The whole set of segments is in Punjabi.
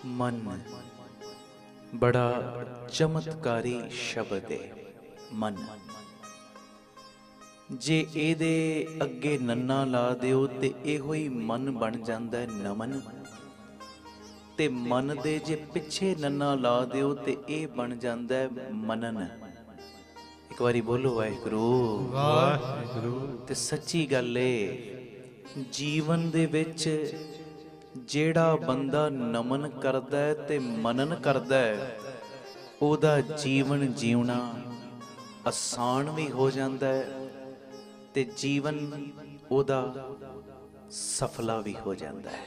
मन बड़ा चमत्कारी शब्द है। मन जे ਇਹਦੇ ਅੱਗੇ ਨੰਨਾ ਲਾ ਦਿਓ ਤੇ ਇਹੋ ਹੀ ਮਨ ਬਣ ਜਾਂਦਾ ਹੈ ਨਮਨ, ਤੇ ਮਨ ਦੇ ਜੇ ਪਿੱਛੇ ਨੰਨਾ ਲਾ ਦਿਓ ਤੇ ਇਹ ਬਣ ਜਾਂਦਾ ਹੈ ਮਨਨ। ਇੱਕ ਵਾਰੀ ਬੋਲੋ ਵਾਹਿਗੁਰੂ ਵਾਹਿਗੁਰੂ। ਤੇ ਸੱਚੀ ਗੱਲ ਏ, ਜੀਵਨ ਦੇ ਵਿੱਚ ਜਿਹੜਾ ਬੰਦਾ ਨਮਨ ਕਰਦਾ ਹੈ ਤੇ ਮਨਨ ਕਰਦਾ ਹੈ, ਉਹਦਾ ਜੀਵਨ ਜਿਉਣਾ ਆਸਾਨ ਵੀ ਹੋ ਜਾਂਦਾ ਹੈ ਤੇ ਜੀਵਨ ਉਹਦਾ ਸਫਲਾ ਵੀ ਹੋ ਜਾਂਦਾ ਹੈ।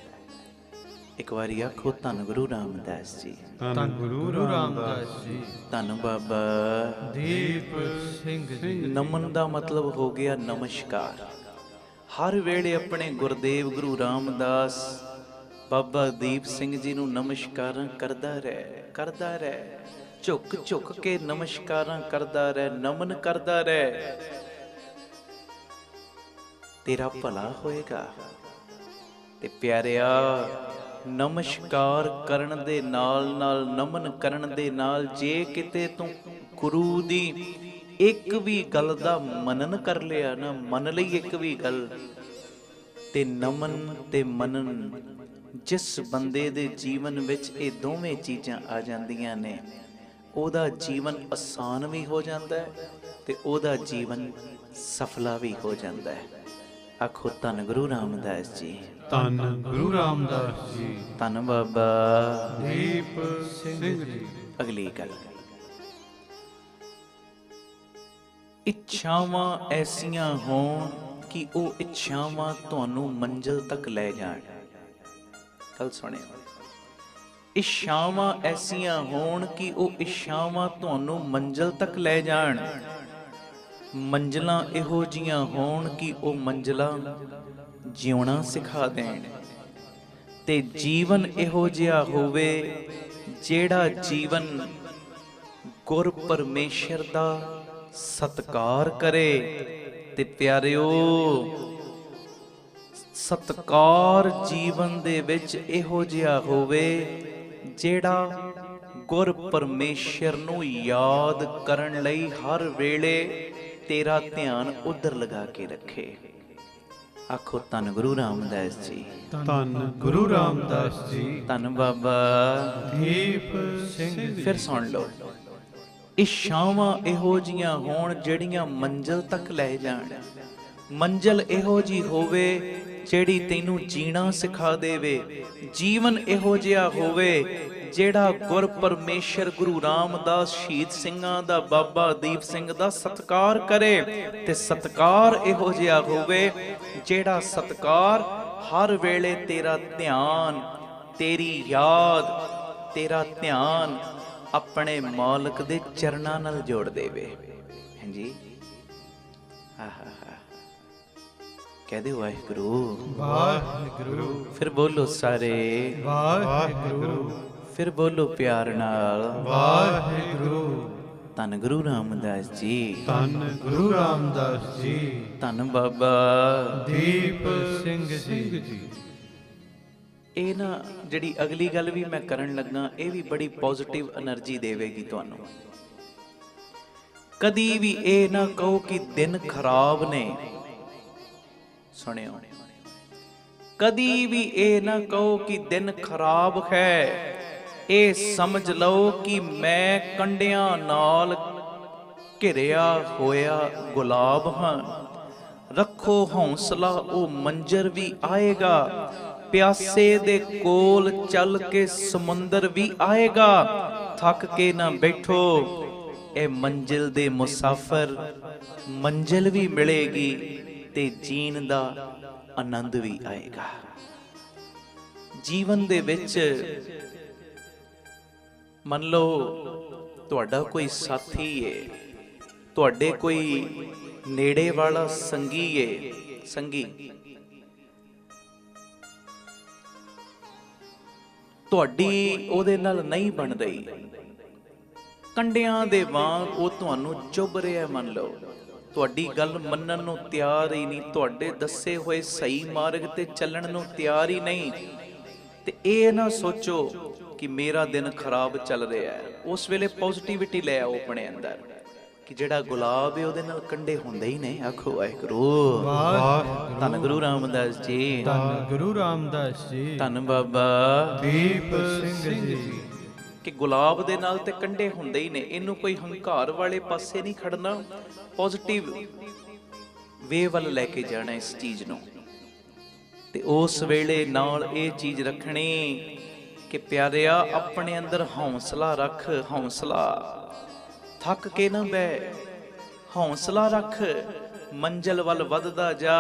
ਇੱਕ ਵਾਰੀ ਆਖੋ ਧੰਨ ਗੁਰੂ ਰਾਮਦਾਸ ਜੀ, ਧੰਨ ਗੁਰੂ ਰਾਮਦਾਸ ਜੀ, ਧੰਨ ਬਾਬਾ ਦੀਪ ਸਿੰਘ ਜੀ। ਨਮਨ ਦਾ ਮਤਲਬ ਹੋ ਗਿਆ ਨਮਸਕਾਰ। ਹਰ ਵੇਲੇ ਆਪਣੇ ਗੁਰਦੇਵ ਗੁਰੂ ਰਾਮਦਾਸ ਬਾਬਾ ਦੀਪ ਸਿੰਘ ਜੀ ਨੂੰ ਨਮਸਕਾਰਾਂ ਕਰਦਾ ਰਹਿ, ਝੁਕ ਝੁਕ ਕੇ ਨਮਸਕਾਰਾਂ ਕਰਦਾ ਰਹਿ, ਨਮਨ ਕਰਦਾ ਰਹਿ, ਤੇਰਾ ਭਲਾ ਹੋਏਗਾ। ਤੇ ਪਿਆਰਿਆ, ਨਮਸਕਾਰ ਕਰਨ ਦੇ ਨਾਲ ਨਾਲ, ਨਮਨ ਕਰਨ ਦੇ ਨਾਲ, ਜੇ ਕਿਤੇ ਤੂੰ ਗੁਰੂ ਦੀ ਇੱਕ ਵੀ ਗੱਲ ਦਾ ਮਨਨ ਕਰ ਲਿਆ ਨਾ, ਮੰਨ ਲਈ ਇੱਕ ਵੀ ਗੱਲ, ਤੇ ਨਮਨ ਤੇ ਮਨਨ ਜਿਸ ਬੰਦੇ ਦੇ ਜੀਵਨ ਵਿੱਚ ਇਹ ਦੋਵੇਂ ਚੀਜ਼ਾਂ ਆ ਜਾਂਦੀਆਂ ਨੇ, ਉਹਦਾ ਜੀਵਨ ਆਸਾਨ ਵੀ ਹੋ ਜਾਂਦਾ ਹੈ ਤੇ ਉਹਦਾ ਜੀਵਨ ਸਫਲਾ ਵੀ ਹੋ ਜਾਂਦਾ ਹੈ। ਆਖੋ ਧੰਨ ਗੁਰੂ ਰਾਮਦਾਸ ਜੀ, ਧੰਨ ਗੁਰੂ ਰਾਮਦਾਸ ਜੀ, ਧੰਨ ਬਾਬਾ ਦੀਪ ਸਿੰਘ ਜੀ। ਅਗਲੀ ਗੱਲ, ਇੱਛਾਵਾਂ ਐਸੀਆਂ ਹੋਣ ਕਿ ਉਹ ਇੱਛਾਵਾਂ ਤੁਹਾਨੂੰ ਮੰਜ਼ਿਲ ਤੱਕ ਲੈ ਜਾਣ। ਗੱਲ ਸੁਣਿਓ, ਇੱਛਾਵਾਂ ਐਸੀਆਂ ਹੋਣ ਕਿ ਉਹ ਇੱਛਾਵਾਂ ਤੁਹਾਨੂੰ ਮੰਜ਼ਿਲ ਤੱਕ ਲੈ ਜਾਣ। ਮੰਜ਼ਿਲਾਂ ਇਹੋ ਜੀਆਂ ਹੋਣ ਕਿ ਉਹ ਮੰਜ਼ਿਲਾਂ ਜਿਉਣਾ ਸਿਖਾ ਦੇਣ। ਤੇ ਜੀਵਨ ਇਹੋ ਜਿਹਾ ਹੋਵੇ ਜਿਹੜਾ ਜੀਵਨ ਗੁਰ ਪਰਮੇਸ਼ਰ ਦਾ ਸਤਿਕਾਰ ਕਰੇ। ਤੇ ਪਿਆਰਿਓ, ਸਤਿਕਾਰ ਜੀਵਨ ਦੇ ਵਿੱਚ ਇਹੋ ਜਿਹਾ ਹੋਵੇ ਜਿਹੜਾ ਗੁਰ ਪਰਮੇਸ਼ਰ ਨੂੰ ਯਾਦ ਕਰਨ ਲਈ ਹਰ ਵੇਲੇ ਤੇਰਾ ਧਿਆਨ ਉਧਰ ਲਗਾ ਕੇ ਰੱਖੇ। ਆਖੋ ਧੰਨ ਗੁਰੂ ਰਾਮਦਾਸ ਜੀ, ਧੰਨ ਗੁਰੂ ਰਾਮਦਾਸ ਜੀ, ਧੰਨ ਬਾਬਾ ਦੀਪ ਸਿੰਘ ਜੀ। ਫਿਰ ਸੁਣ ਲਓ, ਇੱਛਾਵਾਂ ਇਹੋ ਜੀਆਂ ਹੋਣ ਜਿਹੜੀਆਂ ਮੰਜ਼ਿਲ ਤੱਕ ਲੈ ਜਾਣ। ਮੰਜ਼ਿਲ ਇਹੋ ਜੀ ਹੋਵੇ ਜਿਹੜੀ ਤੈਨੂੰ ਜੀਣਾ ਸਿਖਾ ਦੇਵੇ। ਜੀਵਨ ਇਹੋ ਜਿਹਾ ਹੋਵੇ ਜਿਹੜਾ ਗੁਰ ਪਰਮੇਸ਼ਰ ਗੁਰੂ ਰਾਮਦਾਸ ਸ਼ਹੀਦ ਸਿੰਘਾਂ ਦਾ, ਬਾਬਾ ਦੀਪ ਸਿੰਘ ਦਾ ਸਤਿਕਾਰ ਕਰੇ। ਤੇ ਸਤਿਕਾਰ ਇਹੋ ਜਿਹਾ ਹੋਵੇ ਜਿਹੜਾ ਸਤਿਕਾਰ ਹਰ ਵੇਲੇ ਤੇਰਾ ਧਿਆਨ, ਤੇਰੀ ਯਾਦ, ਤੇਰਾ ਧਿਆਨ ਆਪਣੇ ਮਾਲਕ ਦੇ ਚਰਨਾਂ ਨਾਲ ਜੋੜ ਦੇਵੇ। ਹਾਂਜੀ, ਆਹਾ, ਕਹਿ ਦਿਓ ਵਾਹਿਗੁਰੂ ਵਾਹਿਗੁਰੂ। ਫਿਰ ਬੋਲੋ ਸਾਰੇ ਵਾਹਿਗੁਰੂ। ਫਿਰ ਬੋਲੋ ਪਿਆਰ ਨਾਲ ਵਾਹਿਗੁਰੂ। ਧੰਨ ਗੁਰੂ ਰਾਮਦਾਸ ਜੀ, ਧੰਨ ਗੁਰੂ ਰਾਮਦਾਸ ਜੀ, ਧੰਨ ਬਾਬਾ ਦੀਪ ਸਿੰਘ ਜੀ। ਇਹ ਨਾ ਜਿਹੜੀ ਅਗਲੀ ਗੱਲ ਵੀ ਮੈਂ ਕਰਨ ਲੱਗਾ, ਇਹ ਵੀ ਬੜੀ ਪੋਜ਼ਿਟਿਵ એનર્ਜੀ ਦੇਵੇਗੀ ਤੁਹਾਨੂੰ। ਕਦੀ ਵੀ ਇਹ ਨਾ ਕਹੋ ਕਿ ਦਿਨ ਖਰਾਬ ਨੇ। ਸੁਣਿਓ, ਕਦੀ ਵੀ ਇਹ ਨਾ ਕਹੋ ਕਿ ਦਿਨ ਖਰਾਬ ਹੈ। ਇਹ ਸਮਝ ਲਓ ਕਿ ਮੈਂ ਕੰਡਿਆਂ ਨਾਲ ਘਿਰਿਆ ਹੋਇਆ ਗੁਲਾਬ ਹਾਂ। ਰੱਖੋ ਹੌਸਲਾ, ਉਹ ਮੰਜ਼ਰ ਵੀ ਆਏਗਾ। ਪਿਆਸੇ ਦੇ ਕੋਲ ਚੱਲ ਕੇ ਸਮੁੰਦਰ ਵੀ ਆਏਗਾ। ਥੱਕ ਕੇ ਨਾ ਬੈਠੋ, ਇਹ ਮੰਜ਼ਿਲ ਦੇ ਮੁਸਾਫਰ, ਮੰਜ਼ਿਲ ਵੀ ਮਿਲੇਗੀ ਤੇ ਜੀਣ ਦਾ ਆਨੰਦ ਵੀ ਆਏਗਾ। ਜੀਵਨ ਦੇ ਵਿੱਚ ਮੰਨ ਲਓ ਤੁਹਾਡਾ ਕੋਈ ਸਾਥੀ ਏ, ਤੁਹਾਡੇ ਕੋਈ ਨੇੜੇ ਵਾਲਾ ਸੰਗੀ ਏ, ਸੰਗੀ ਤੁਹਾਡੀ ਉਹਦੇ ਨਾਲ ਨਹੀਂ ਬਣ ਰਹੀ, ਕੰਡਿਆਂ ਦੇ ਵਾਂਗ ਉਹ ਤੁਹਾਨੂੰ ਚੁੱਭ ਰਿਹਾ। ਮੰਨ ਲਓ ਤੁਹਾਡੀ ਗੱਲ ਮੰਨਣ ਨੂੰ ਤਿਆਰ ਹੀ ਨਹੀਂ, ਤੁਹਾਡੇ ਦੱਸੇ ਹੋਏ ਸਹੀ ਮਾਰਗ ਤੇ ਚੱਲਣ ਨੂੰ ਤਿਆਰ ਹੀ ਨਹੀਂ। ਤੇ ਇਹ ਨਾ ਸੋਚੋ ਕਿ ਮੇਰਾ ਦਿਨ ਖਰਾਬ ਚੱਲ ਰਿਹਾ ਹੈ, ਉਸ ਵੇਲੇ ਪੋਜ਼ਿਟਿਵਿਟੀ ਲੈ ਆਓ ਆਪਣੇ ਅੰਦਰ ਕਿ ਜਿਹੜਾ ਗੁਲਾਬ ਹੈ ਉਹਦੇ ਨਾਲ ਕੰਡੇ ਹੁੰਦੇ ਹੀ ਨੇ। ਆਖੋ ਵਾਹਿਗੁਰੂ। ਵਾਹਿਗੁਰੂ। ਧੰਨ ਗੁਰੂ ਰਾਮਦਾਸ ਜੀ, ਧੰਨ ਗੁਰੂ ਰਾਮਦਾਸ ਜੀ, ਧੰਨ ਬਾਬਾ ਦੀਪ ਸਿੰਘ ਜੀ। ਕਿ ਗੁਲਾਬ ਦੇ ਨਾਲ ਤੇ ਕੰਡੇ ਹੁੰਦੇ ਹੀ ਨੇ। ਇਹਨੂੰ ਕੋਈ ਹੰਕਾਰ ਵਾਲੇ ਪਾਸੇ ਨਹੀਂ ਖੜਨਾ, ਪੋਜ਼ਿਟਿਵ ਵੇ ਵੱਲ ਲੈ ਕੇ ਜਾਣਾ ਇਸ ਚੀਜ਼ ਨੂੰ। ਤੇ ਉਸ ਵੇਲੇ ਨਾਲ ਇਹ ਚੀਜ਼ ਰੱਖਣੀ ਕਿ ਪਿਆਰਿਆ ਆਪਣੇ ਅੰਦਰ ਹੌਸਲਾ ਰੱਖ, ਹੌਸਲਾ, ਥੱਕ ਕੇ ਨਾ ਬਹਿ, ਹੌਸਲਾ ਰੱਖ, ਮੰਜ਼ਿਲ ਵੱਲ ਵੱਧਦਾ ਜਾ।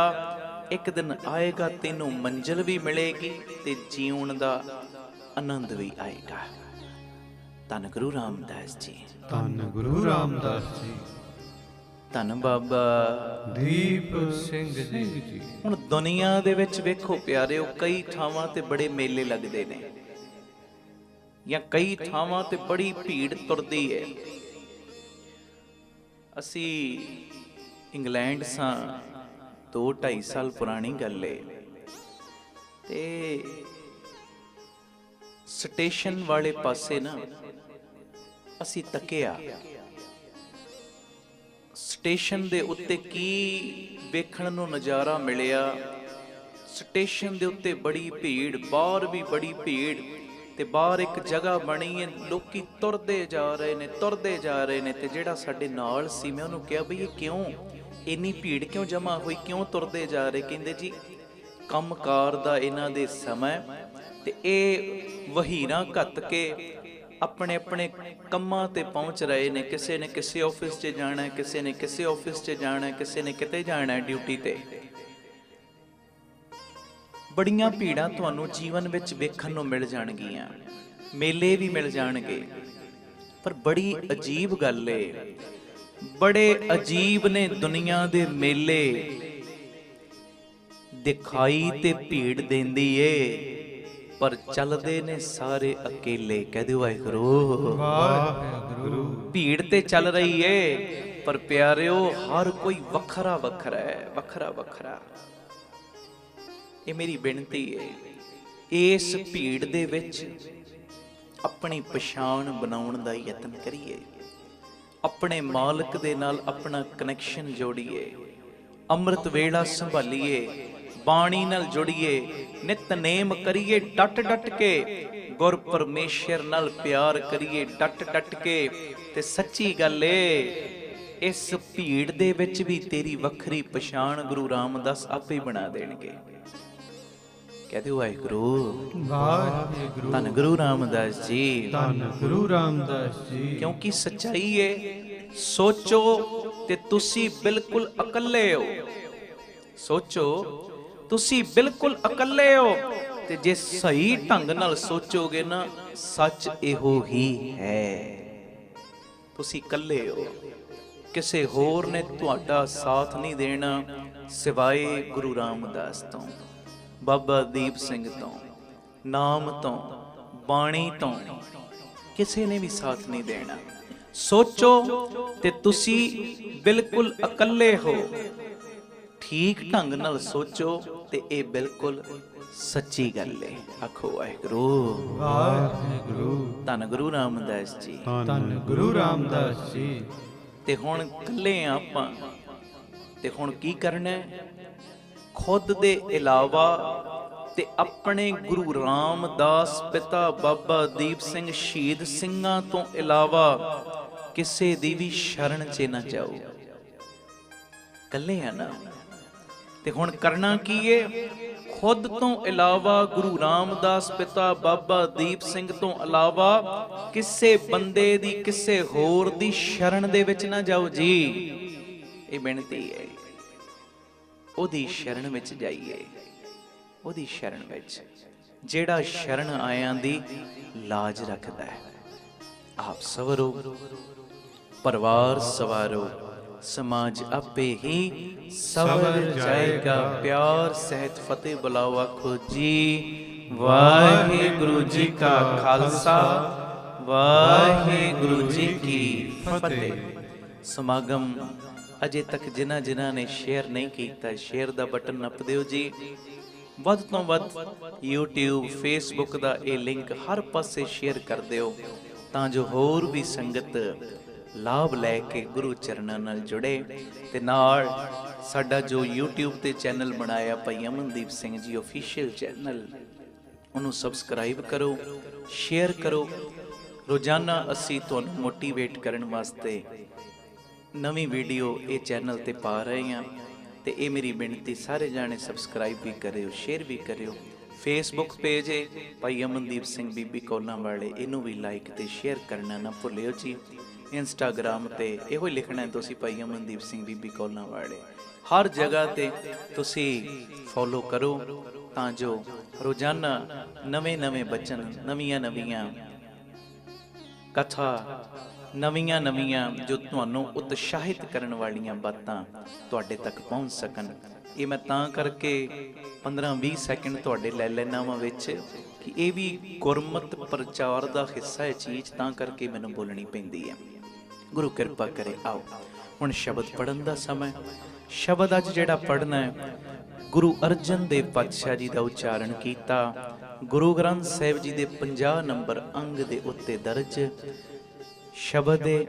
ਇੱਕ ਦਿਨ ਆਏਗਾ ਤੈਨੂੰ ਮੰਜ਼ਿਲ ਵੀ ਮਿਲੇਗੀ ਤੇ ਜੀਉਣ ਦਾ ਆਨੰਦ ਵੀ ਆਏਗਾ। ਧੰਨ ਗੁਰੂ ਰਾਮਦਾਸ ਜੀ, ਧੰਨ ਗੁਰੂ ਰਾਮਦਾਸ ਜੀ, ਧੰਨ ਬਾਬਾ ਦੀਪ ਸਿੰਘ ਜੀ। ਹੁਣ ਦੁਨੀਆ ਦੇ ਵਿੱਚ ਵੇਖੋ ਪਿਆਰਿਓ, ਕਈ ਥਾਵਾਂ ਤੇ ਬੜੇ ਮੇਲੇ ਲੱਗਦੇ ਨੇ, ਜਾਂ ਕਈ ਥਾਵਾਂ ਤੇ ਬੜੀ ਭੀੜ ਤੁਰਦੀ ਹੈ। ਅਸੀਂ ਇੰਗਲੈਂਡ ਸਾਂ, 2-2.5 ਸਾਲ ਪੁਰਾਣੀ ਗੱਲ ਏ, ਤੇ ਸਟੇਸ਼ਨ ਵਾਲੇ ਪਾਸੇ ਨਾ ਅਸੀਂ ਤੱਕਿਆ, ਸਟੇਸ਼ਨ ਦੇ ਉੱਤੇ ਕੀ ਵੇਖਣ ਨੂੰ ਨਜ਼ਾਰਾ ਮਿਲਿਆ। ਸਟੇਸ਼ਨ ਦੇ ਉੱਤੇ ਬੜੀ ਭੀੜ, ਬਾਹਰ ਵੀ ਬੜੀ ਭੀੜ, ਤੇ ਬਾਹਰ ਇੱਕ ਜਗ੍ਹਾ ਬਣੀ ਹੈ, ਲੋਕੀ ਤੁਰਦੇ ਜਾ ਰਹੇ ਨੇ, ਤੁਰਦੇ ਜਾ ਰਹੇ ਨੇ। ਤੇ ਜਿਹੜਾ ਸਾਡੇ ਨਾਲ ਸੀ, ਮੈਂ ਉਹਨੂੰ ਕਿਹਾ ਬਈ ਇਹ ਕਿਉਂ ਇੰਨੀ ਭੀੜ ਕਿਉਂ ਜਮਾ ਹੋਈ, ਕਿਉਂ ਤੁਰਦੇ ਜਾ ਰਹੇ? ਕਹਿੰਦੇ ਜੀ ਕੰਮਕਾਰ ਦਾ ਇਹਨਾਂ ਦੇ ਸਮਾਂ, ਤੇ ਇਹ ਵਹੀਰਾਂ ਘੱਤ ਕੇ ਆਪਣੇ ਆਪਣੇ ਕੰਮਾਂ ਤੇ ਪਹੁੰਚ ਰਹੇ ਨੇ। ਕਿਸੇ ਨੇ ਕਿਸੇ ਆਫਿਸ 'ਚ ਜਾਣਾ, ਕਿਸੇ ਨੇ ਕਿਸੇ ਆਫਿਸ 'ਚ ਜਾਣਾ, ਕਿਸੇ ਨੇ ਕਿਤੇ ਜਾਣਾ ਡਿਊਟੀ ਤੇ। ਬੜੀਆਂ ਭੀੜਾਂ ਤੁਹਾਨੂੰ ਜੀਵਨ ਵਿੱਚ ਵੇਖਣ ਨੂੰ ਮਿਲ ਜਾਣਗੀਆਂ, ਮੇਲੇ ਵੀ ਮਿਲ ਜਾਣਗੇ, ਪਰ ਬੜੀ ਅਜੀਬ ਗੱਲ ਏ, ਬੜੇ ਅਜੀਬ ਨੇ ਦੁਨੀਆ ਦੇ ਮੇਲੇ। ਦਿਖਾਈ ਤੇ ਭੀੜ ਦਿੰਦੀ ਏ, ਪਰ ਚੱਲਦੇ ਨੇ ਸਾਰੇ ਅਕੇਲੇ। ਕਹਿ ਦਿਓ ਵਾਹਿਗੁਰੂ। ਵਾਹਿਗੁਰੂ। ਭੀੜ ਤੇ ਚੱਲ ਰਹੀ ਏ, ਪਰ ਪਿਆਰਿਓ ਹਰ ਕੋਈ ਵੱਖਰਾ ਵੱਖਰਾ ਹੈ, ਵੱਖਰਾ ਵੱਖਰਾ। ਇਹ ਮੇਰੀ ਬੇਨਤੀ ਹੈ, ਇਸ ਭੀੜ ਦੇ ਵਿੱਚ ਆਪਣੀ ਪਛਾਣ ਬਣਾਉਣ ਦਾ ਯਤਨ ਕਰੀਏ, ਆਪਣੇ ਮਾਲਕ ਦੇ ਨਾਲ ਆਪਣਾ ਕਨੈਕਸ਼ਨ ਜੋੜੀਏ, ਅੰਮ੍ਰਿਤ ਵੇਲਾ ਸੰਭਾਲੀਏ, ਬਾਣੀ ਨਾਲ ਜੁੜੀਏ, ਨਿਤਨੇਮ ਕਰੀਏ ਡਟ ਡਟ ਕੇ, ਗੁਰ ਪਰਮੇਸ਼ਰ ਨਾਲ ਪਿਆਰ ਕਰੀਏ ਡਟ ਡਟ ਕੇ। ਤੇ ਸੱਚੀ ਗੱਲ ਏ, ਇਸ ਭੀੜ ਦੇ ਵਿੱਚ ਵੀ ਤੇਰੀ ਵੱਖਰੀ ਪਛਾਣ ਗੁਰੂ ਰਾਮਦਾਸ ਆਪੇ ਬਣਾ ਦੇਣਗੇ। ਕਹਿ ਦਿਓ ਵਾਹਿਗੁਰੂ। ਵਾਹਿਗੁਰੂ। ਧੰਨ ਗੁਰੂ ਰਾਮਦਾਸ ਜੀ, ਧੰਨ ਗੁਰੂ ਰਾਮਦਾਸ ਜੀ। ਕਿਉਂਕਿ ਸੱਚਾਈ ਏ, ਸੋਚੋ ਤੇ ਤੁਸੀਂ ਬਿਲਕੁਲ ਇਕੱਲੇ ਹੋ। ਸੋਚੋ ਤੁਸੀਂ ਬਿਲਕੁਲ ਇਕੱਲੇ ਹੋ, ਤੇ ਜੇ ਸਹੀ ਢੰਗ ਨਾਲ ਸੋਚੋਗੇ ਨਾ, ਸੱਚ ਇਹੋ ਹੀ ਹੈ, ਤੁਸੀਂ ਇਕੱਲੇ ਹੋ। ਕਿਸੇ ਹੋਰ ਨੇ ਤੁਹਾਡਾ ਸਾਥ ਨਹੀਂ ਦੇਣਾ ਸਿਵਾਏ ਗੁਰੂ ਰਾਮਦਾਸ ਤੋਂ, ਬਾਬਾ ਦੀਪ ਸਿੰਘ ਤੋਂ, ਨਾਮ ਤੋਂ, ਬਾਣੀ ਤੋਂ। ਕਿਸੇ ਨੇ ਵੀ ਸਾਥ ਨਹੀਂ ਦੇਣਾ। ਸੋਚੋ ਤੇ ਤੁਸੀਂ ਬਿਲਕੁਲ ਇਕੱਲੇ ਹੋ। ਠੀਕ ਢੰਗ ਨਾਲ ਸੋਚੋ ਤੇ ਇਹ ਬਿਲਕੁਲ ਸੱਚੀ ਗੱਲ ਹੈ। ਆਖੋ ਵਾਹਿਗੁਰੂ। ਵਾਹਿਗੁਰੂ। ਧੰਨ ਗੁਰੂ ਰਾਮਦਾਸ ਜੀ, ਧੰਨ ਗੁਰੂ ਰਾਮਦਾਸ ਜੀ। ਤੇ ਹੁਣ ਇਕੱਲੇ ਆ ਆਪਾਂ, ਤੇ ਹੁਣ ਕੀ ਕਰਨਾ ਹੈ? ਖੁਦ ਦੇ ਇਲਾਵਾ ਤੇ ਆਪਣੇ ਗੁਰੂ ਰਾਮਦਾਸ ਪਿਤਾ ਬਾਬਾ ਦੀਪ ਸਿੰਘ ਸ਼ਹੀਦ ਸਿੰਘਾਂ ਤੋਂ ਇਲਾਵਾ ਕਿਸੇ ਦੀ ਵੀ ਸ਼ਰਨ 'ਚ ਨਾ ਜਾਓ। ਇਕੱਲੇ ਆ ਨਾ, ਤੇ ਹੁਣ ਕਰਨਾ ਕੀ ਏ? ਖੁਦ ਤੋਂ ਇਲਾਵਾ ਗੁਰੂ ਰਾਮਦਾਸ ਪਿਤਾ ਬਾਬਾ ਦੀਪ ਸਿੰਘ ਤੋਂ ਇਲਾਵਾ ਕਿਸੇ ਬੰਦੇ ਦੀ, ਕਿਸੇ ਹੋਰ ਦੀ ਸ਼ਰਨ ਦੇ ਵਿੱਚ ਨਾ ਜਾਓ ਜੀ। ਇਹ ਬੇਨਤੀ ਹੈ, ਉਹਦੀ ਸ਼ਰਨ ਵਿੱਚ ਜਾਈਏ, ਉਹਦੀ ਸ਼ਰਨ ਵਿੱਚ, ਜਿਹੜਾ ਸ਼ਰਨ ਆਇਆਂ ਦੀ ਲਾਜ ਰੱਖਦਾ ਹੈ। ਆਪ ਸਵਰੋ, ਪਰਿਵਾਰ ਸਵਾਰੋ, ਸਮਾਜ ਆਪੇ ਹੀ ਸਵਰ ਜਾਏਗਾ। ਪਿਆਰ ਸਹਿਤ ਫਤਿਹ ਬੁਲਾਓ। ਆਖੋ ਜੀ ਵਾਹਿਗੁਰੂ ਜੀ ਕਾ ਖਾਲਸਾ, ਵਾਹਿਗੁਰੂ ਜੀ ਕੀ ਫਤਿਹ। ਸਮਾਗਮ ਅਜੇ ਤੱਕ ਜਿਨ੍ਹਾਂ ਜਿਨ੍ਹਾਂ ਨੇ ਸ਼ੇਅਰ ਨਹੀਂ ਕੀਤਾ, ਸ਼ੇਅਰ ਦਾ ਬਟਨ ਨੱਪ ਦਿਓ ਜੀ। ਵੱਧ ਤੋਂ ਵੱਧ YouTube Facebook ਦਾ ਇਹ ਲਿੰਕ ਹਰ ਪਾਸੇ ਸ਼ੇਅਰ ਕਰ ਦਿਓ ਤਾਂ ਜੋ ਹੋਰ ਵੀ ਸੰਗਤ ਲਾਭ ਲੈ ਕੇ ਗੁਰੂ ਚਰਨਾਂ ਨਾਲ ਜੁੜੇ ਤੇ ਨਾਲ ਸਾਡਾ ਜੋ YouTube ਤੇ ਚੈਨਲ ਬਣਾਇਆ ਭਾਈ ਅਮਨਦੀਪ ਸਿੰਘ ਜੀ ਆਫੀਸ਼ੀਅਲ ਚੈਨਲ, ਉਹਨੂੰ ਸਬਸਕ੍ਰਾਈਬ ਕਰੋ, ਸ਼ੇਅਰ ਕਰੋ। ਰੋਜ਼ਾਨਾ ਅਸੀਂ ਤੁਹਾਨੂੰ ਮੋਟੀਵੇਟ ਕਰਨ ਵਾਸਤੇ ਨਵੀਂ ਵੀਡੀਓ ਇਹ ਚੈਨਲ ਤੇ ਪਾ ਰਹੇ ਹਾਂ ਤੇ ਇਹ ਮੇਰੀ ਬੇਨਤੀ ਸਾਰੇ ਜਾਣੇ ਸਬਸਕ੍ਰਾਈਬ ਵੀ ਕਰਿਓ, ਸ਼ੇਅਰ ਵੀ ਕਰਿਓ। ਫੇਸਬੁੱਕ ਪੇਜ ਹੈ ਭਾਈ ਅਮਨਦੀਪ ਸਿੰਘ ਬੀਬੀ ਕੌਲਾਂ ਵਾਲੇ, ਇਹਨੂੰ ਵੀ ਲਾਈਕ ਤੇ ਸ਼ੇਅਰ ਕਰਨਾ ਨਾ ਭੁੱਲਿਓ ਜੀ। ਇੰਸਟਾਗ੍ਰਾਮ ਤੇ ਇਹੋ ਹੀ ਲਿਖਣਾ ਤੁਸੀਂ ਭਾਈ ਅਮਨਦੀਪ ਸਿੰਘ ਬੀਬੀ ਕੌਲਾਂ ਵਾਲੇ। ਹਰ ਜਗ੍ਹਾ ਤੇ ਤੁਸੀਂ ਫੋਲੋ ਕਰੋ ਤਾਂ ਜੋ ਰੋਜ਼ਾਨਾ ਨਵੇਂ ਬਚਨ, ਨਵੀਆਂ ਕਥਾ, ਨਵੀਆਂ ਜੋ ਤੁਹਾਨੂੰ ਉਤਸ਼ਾਹਿਤ ਕਰਨ ਵਾਲੀਆਂ ਬਾਤਾਂ ਤੁਹਾਡੇ ਤੱਕ ਪਹੁੰਚ ਸਕਣ। ਇਹ ਮੈਂ ਤਾਂ ਕਰਕੇ 15-20 ਸੈਕਿੰਡ ਤੁਹਾਡੇ ਲੈ ਲੈਣਾ ਵਾਂ ਵਿੱਚ ਕਿ ਇਹ ਵੀ ਗੁਰਮਤ ਪ੍ਰਚਾਰ ਦਾ ਹਿੱਸਾ ਹੈ ਚੀਜ਼, ਤਾਂ ਕਰਕੇ ਮੈਨੂੰ ਬੋਲਣੀ ਪੈਂਦੀ ਹੈ। ਗੁਰੂ ਕਿਰਪਾ ਕਰੇ। ਆਓ ਹੁਣ ਸ਼ਬਦ ਪੜ੍ਹਨ ਦਾ ਸਮਾਂ। ਸ਼ਬਦ ਅੱਜ ਜਿਹੜਾ ਪੜ੍ਹਨਾ ਹੈ ਗੁਰੂ ਅਰਜਨ ਦੇਵ ਪਾਤਸ਼ਾਹ ਜੀ ਦਾ ਉਚਾਰਨ ਕੀਤਾ ਗੁਰੂ ਗ੍ਰੰਥ ਸਾਹਿਬ ਜੀ ਦੇ 50 ਨੰਬਰ ਅੰਗ ਦੇ ਉੱਤੇ ਦਰਜ ਸ਼ਬਦ ਹੈ,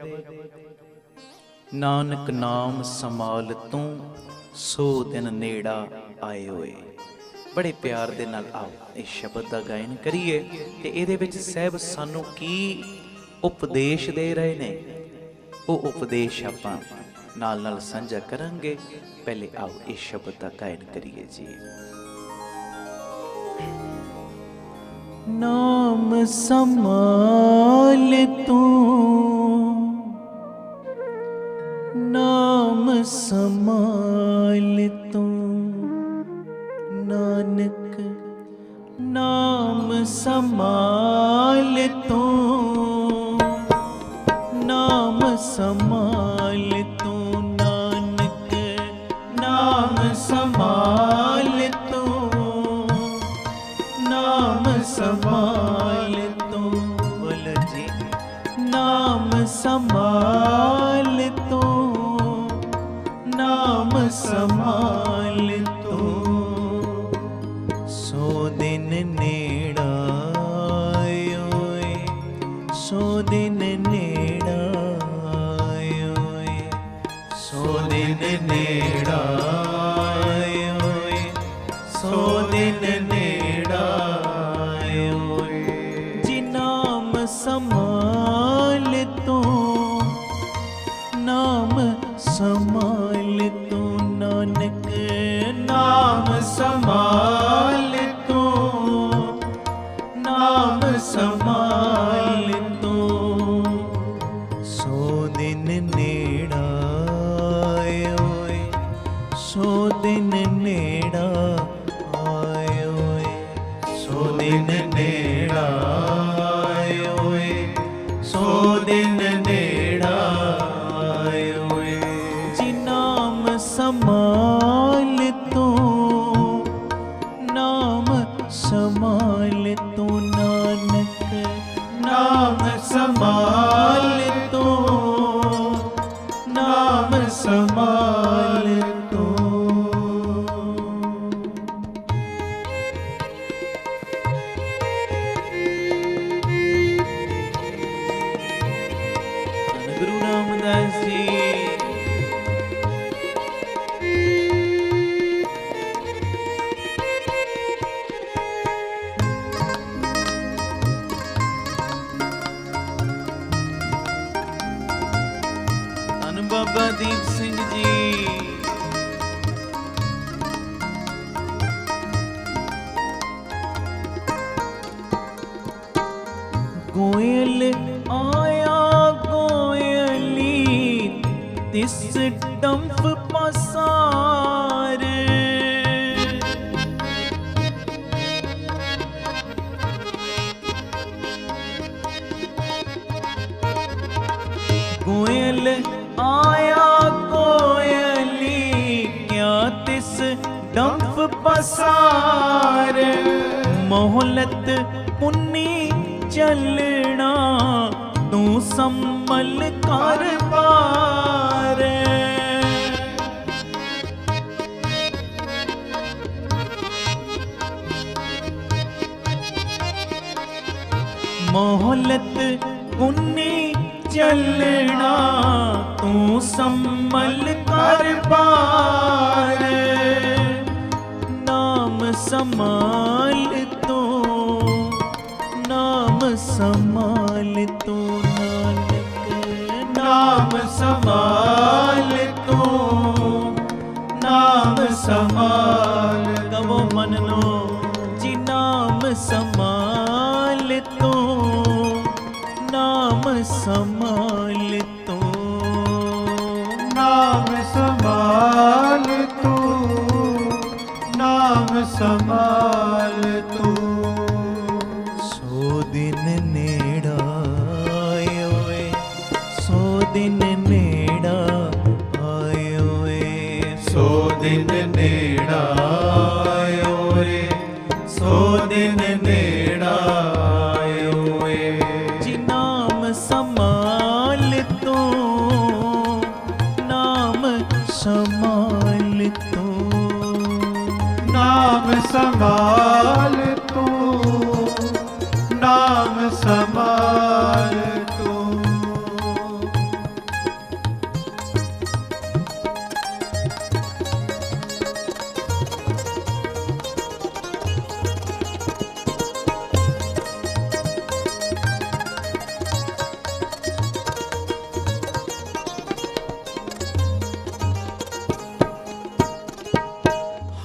ਨਾਨਕ ਨਾਮ ਸੰਭਾਲ ਤੂੰ ਸੋ ਦਿਨ ਨੇੜਾ ਆਏ ਹੋਏ। ਬੜੇ ਪਿਆਰ ਦੇ ਨਾਲ ਆਓ ਇਸ ਸ਼ਬਦ ਦਾ ਗਾਇਨ ਕਰੀਏ ਤੇ ਇਹਦੇ ਵਿੱਚ ਸਾਹਿਬ ਸਾਨੂੰ ਕੀ ਉਪਦੇਸ਼ ਦੇ ਰਹੇ ਨੇ, ਉਹ ਉਪਦੇਸ਼ ਆਪਾਂ ਨਾਲ ਸਾਂਝਾ ਕਰਾਂਗੇ। ਪਹਿਲੇ ਆਓ ਇਸ ਸ਼ਬਦ ਦਾ ਗਾਇਨ ਕਰੀਏ ਜੀ। ਨਾਮ ਸੰਭਾਲ ਤੂੰ, ਨਾਮ ਸੰਭਾਲ ਤੂੰ, ਨਾਨਕ ਨਾਮ ਸੰਭਾਲ ਤੂੰ, ਨਾਮ ਸੰਭਾਲ ਤੂੰ, ਨਾਨਕ ਨਾਮ ਸੰਭਾਲ ਤੂੰ, ਨਾਮ ਸੰਭਾਲ ਤੂੰ। ਬੋਲ ਜੀ। ਨਾਮ ਸੰਭਾਲ ਤੂੰ, ਨਾਮ ਸੰਭਾਲ ਤੂੰ, ਸੋ ਦਿਨ ਨੇੜਾ ਆਏ, ਸੋ ਦਿਨ ਨੇੜਾ ਆਏ, ਸੋ ਦਿਨ ਨੇੜਾ ਆਏ, ਸੋ ਦਿਨ ਨੇੜਾ ਆਏ। ਜੀ ਨਾਮ ਸੰਭਾਲ ਤੂੰ, ਨਾਮ ਸੰਭਾਲ ਤੂੰ, ਨਾਨਕ ਨਾਮ ਸੰਭਾਲ ਤੂੰ, ਨਾਮ ਸੰਭਾਲ ਤੂੰ, ਸੋ ਦਿਨ ਨੇੜਾ ਆਏ, ਸੋ ਦਿਨ ਨੇੜਾ ਆਏ, ਸੋ ਦਿਨ ਨੇੜਾ ਆਏ, ਸੋ ਦਿਨ ਨੇੜਾ ਆਏ। ਜੀ ਨਾਮ ਸੰਭਾਲ ਤੂੰ, ਨਾਮ ਸੰਭਾਲ ਤੂੰ, ਨਾਨਕ ਨਾਮ ਸੰਭਾਲ ਤੂੰ, ਨਾਮ ਸੰਭਾਲ ਤੂੰ। ਗੁਰੂ ਰਾਮਦਾਸ ਜੀ। ਧੰਨ ਬਾਬਾ ਦੀਪ ਸਿੰਘ ਜੀ। ਕੋਇਲ ਆਇਆ ਕੋਇਲੀ ਤਿਸ ਡੰਫ ਪਸਾਰ, ਕੋਇਲ ਆਇਆ ਕੋਇਲੀ ਕਿਆ ਤਿਸ ਡੰਫ ਪਸਾਰ, ਮੋਹਲਤ ਪੁੰਨੀ ਚੱਲਣਾ ਤੂੰ ਸੰਭਲ ਕਰ ਪਾਰ। मोहलत उन्नी चलना, तू संभल कर पार। नाम संभाल तू, नाम संभाल तू नानक, नाम संभाल तू, नाम संभाल। कवो मन लो जी नाम संभाल तू, नाम संभाल तू, नाम संभाल तू, नाम संभाल तू। सो दिन नेड़ा आयो वे, सौ दिन नेड़ा आयो वे, सो दिन नेड़ा आयो रे, सो दिन नेड़ा आयो रे। जी नाम संभाल तू, नाम संभाल तू, नाम संभाल तू, नाम संभाल तू।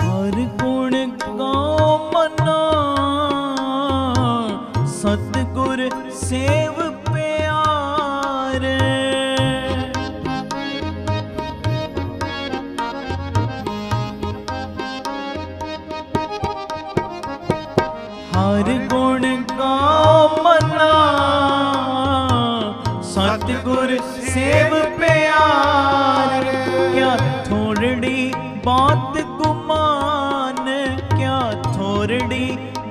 हर गुण गाओ मना, सतगुर सेव प्यारे। हर गुण गाओ मना, सतगुर सेव प्यारे। क्या थोड़ी बात गुमान, क्या थोड़ी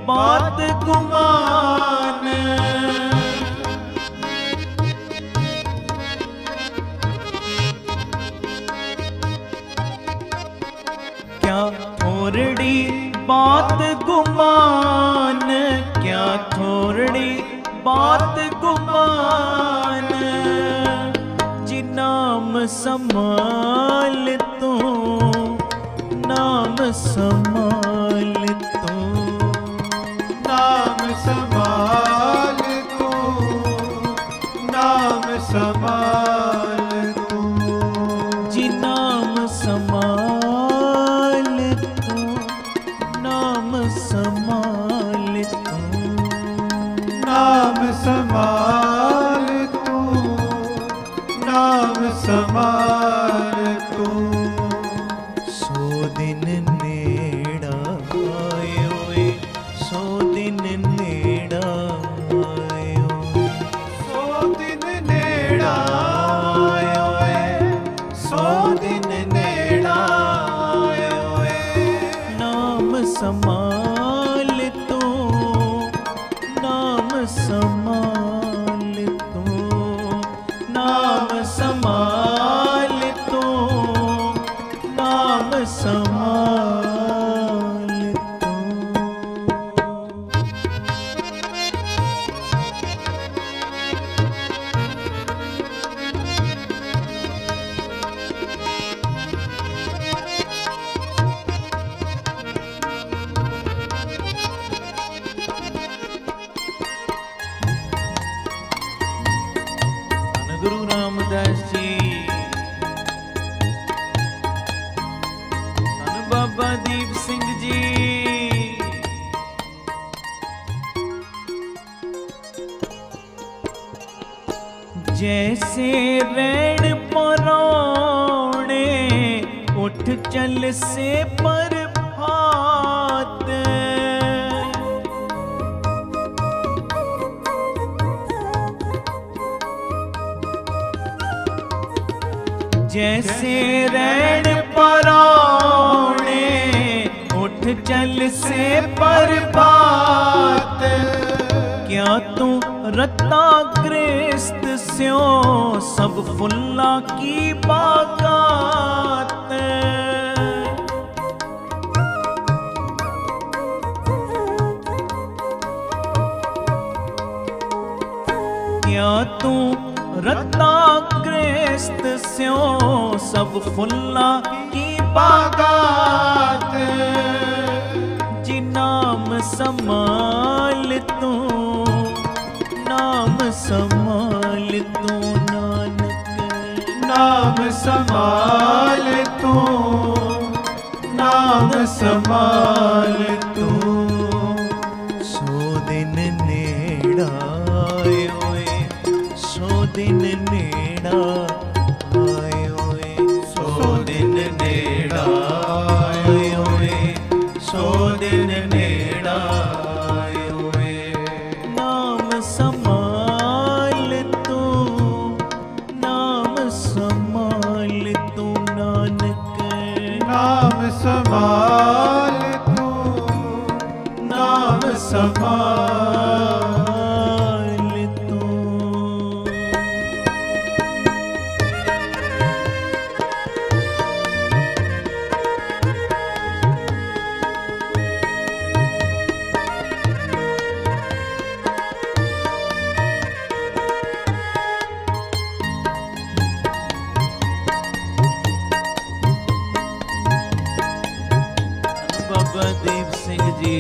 बात गुमान। क्या थोड़ी बात गुमान, क्या थोड़ी बात गुमान। जी नाम संभाल तू, नाम संभाल तू, नाम संभाल तू, नाम संभाल तू। जी नाम संभाल तू, नाम संभाल तू, नाम संभाल तू, नाम संभाल तू। सो दिन नेड़ा आयो वे, सौ दिन नेड़ा आयो, सो दिन नेड़ा आयो रे, सौ दिन नेड़ा आयो रे। नाम संभाल तू, नाम संभाल तू, नाम संभाल तू, नाम संभाल तू। धन गुरु रामदास जी, धन बाबा दीप सिंह जी। जैसे रैन परौणे, उठ चल से पर भात। जैसे रैन परौणे, उठ चल से पर भात। क्या तू रत्ता ग्रस्त स्यो, सब फुल्ला की बागात। क्या तू रत्ता गृहस्थ स्यो सब फुल्ला की बागात। जी नाम समाल तू, नाम समाल तू नानक। नाम समाल तू, नाम समाल तू। सो दिन नेड़ा आए, सो दिन नेड़ा आए, सो दिन नेड़ा आए, सो दिन नेड़ा आए। नाम समाल तू, नाम समाल तू नानक। नाम समाल तू, नाम समाल तू। बाबा दीप सिंह जी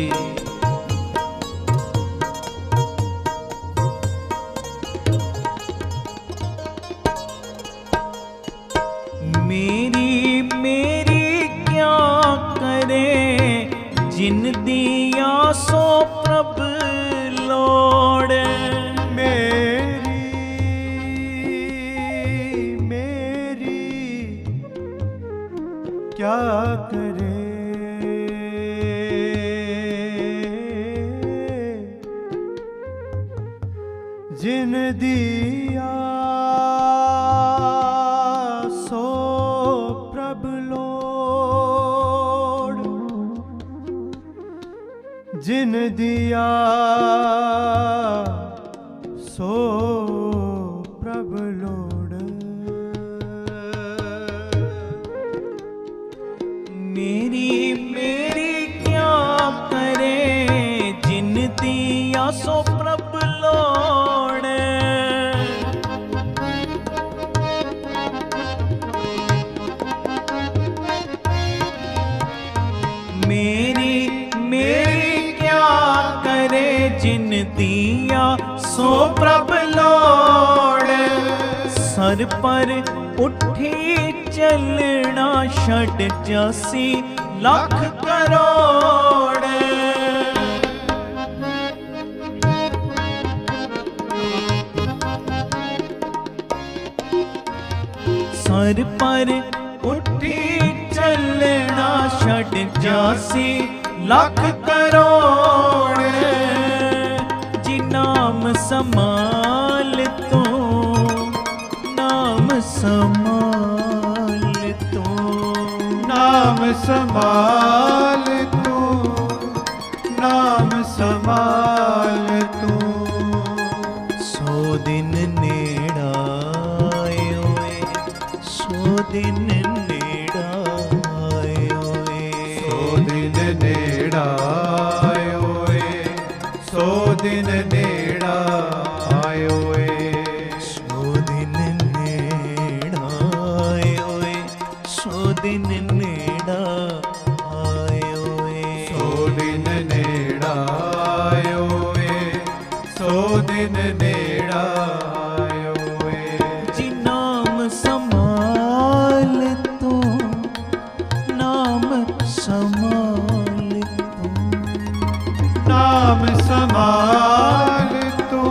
मेरी मेरी क्या करे जिन दिया सो प्रभ लोड़। मेरी मेरी क्या करे जिन दिया सो प्रभ लोड़। जिन दिया सो प्रभ लोड़। मेरी मेरी क्या करे जिन दिया सो प्रभ लोड़। मेरी मेरी क्या करे जिन दिया सो प्रभ लोड़। सर पर उठी चलना छड़ जासी लख करोड़। सर पर उठी चलना छड़ जासी लख करोड़। जी नाम समाल तू, नाम समाल तू। नाम समाल तू, नाम समाल तू। सो दिन नेड़ा आए, सो दिन नेड़ा आए। सो दिन नेड़ा आए, सो दिन नेड़ा आए। सो दिन नेड़ा आए, सो दिन नेड़ा आए। सो दिन नेड़ा आए, सो दिन नेड़ा आए। जी नाम समाल तू, नाम समाल तू। नाम समाल तू,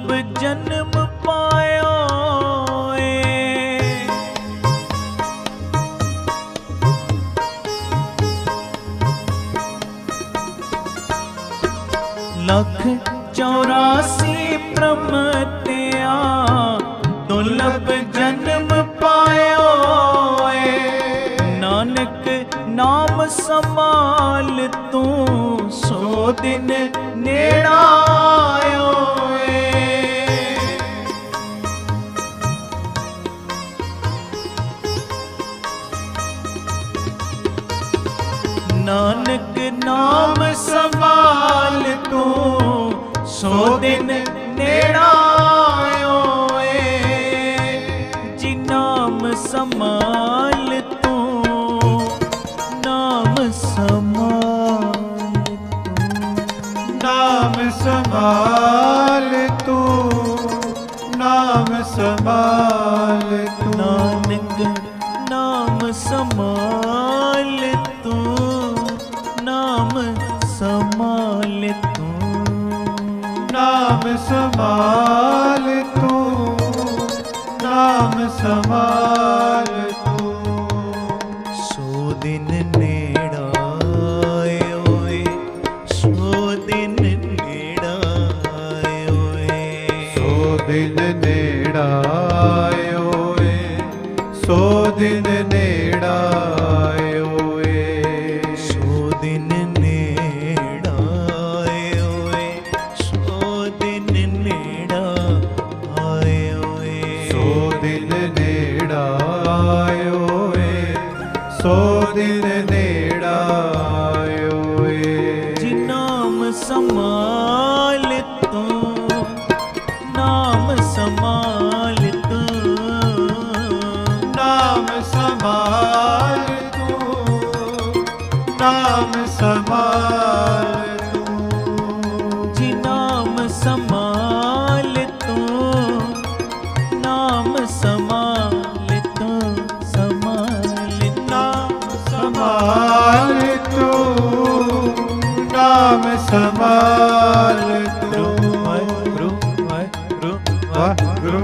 दुर्लभ जन्म पाया लख 84 प्रमतिया दुर्लभ जन्म पायो नानक नाम संभाल तू सो दिन नेड़ा आयो नानक नाम संभाल तू सो दिन नेड़ा आयो जी नाम संभाल तू नाम संभाल नाम संभाल तू नाम संभाल तू नानक नाम संभाल तू नाम संभाल तू नाम संभाल तू नाम संभाल तू सो दिन नेड़ा आयो सो दिन नेड़ा आयो सो दिन नेड़ा आयो सो दिन नेड़ा आयो सो दिन नेड़ा आयो सो दिन नेड़ा आयो सो दिन नेड़ा आयो सो दिन नेड़ा आयो जी नाम संभाल तू नाम संभाल तू नाम संभाल तू नाम संभाल तू जी नाम संभाल तू नाम संभाल तू संभाल नाम संभाल तू नाम संभाल तू वाहिगुरु वाहिगुरु वाहिगुरु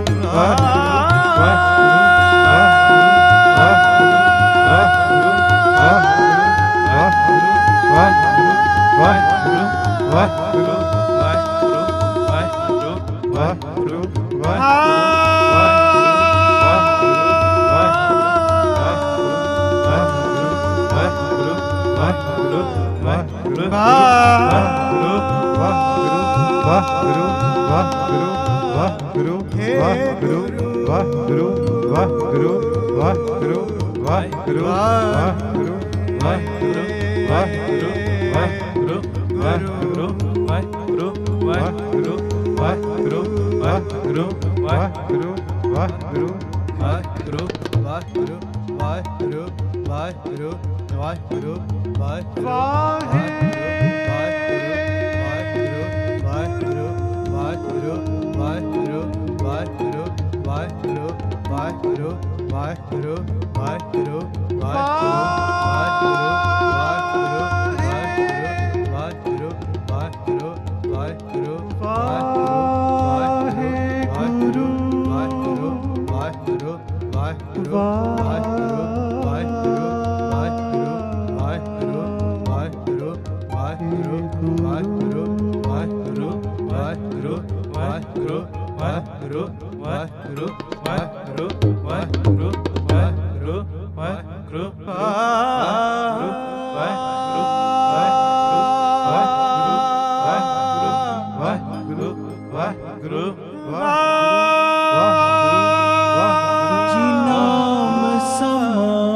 जी नाम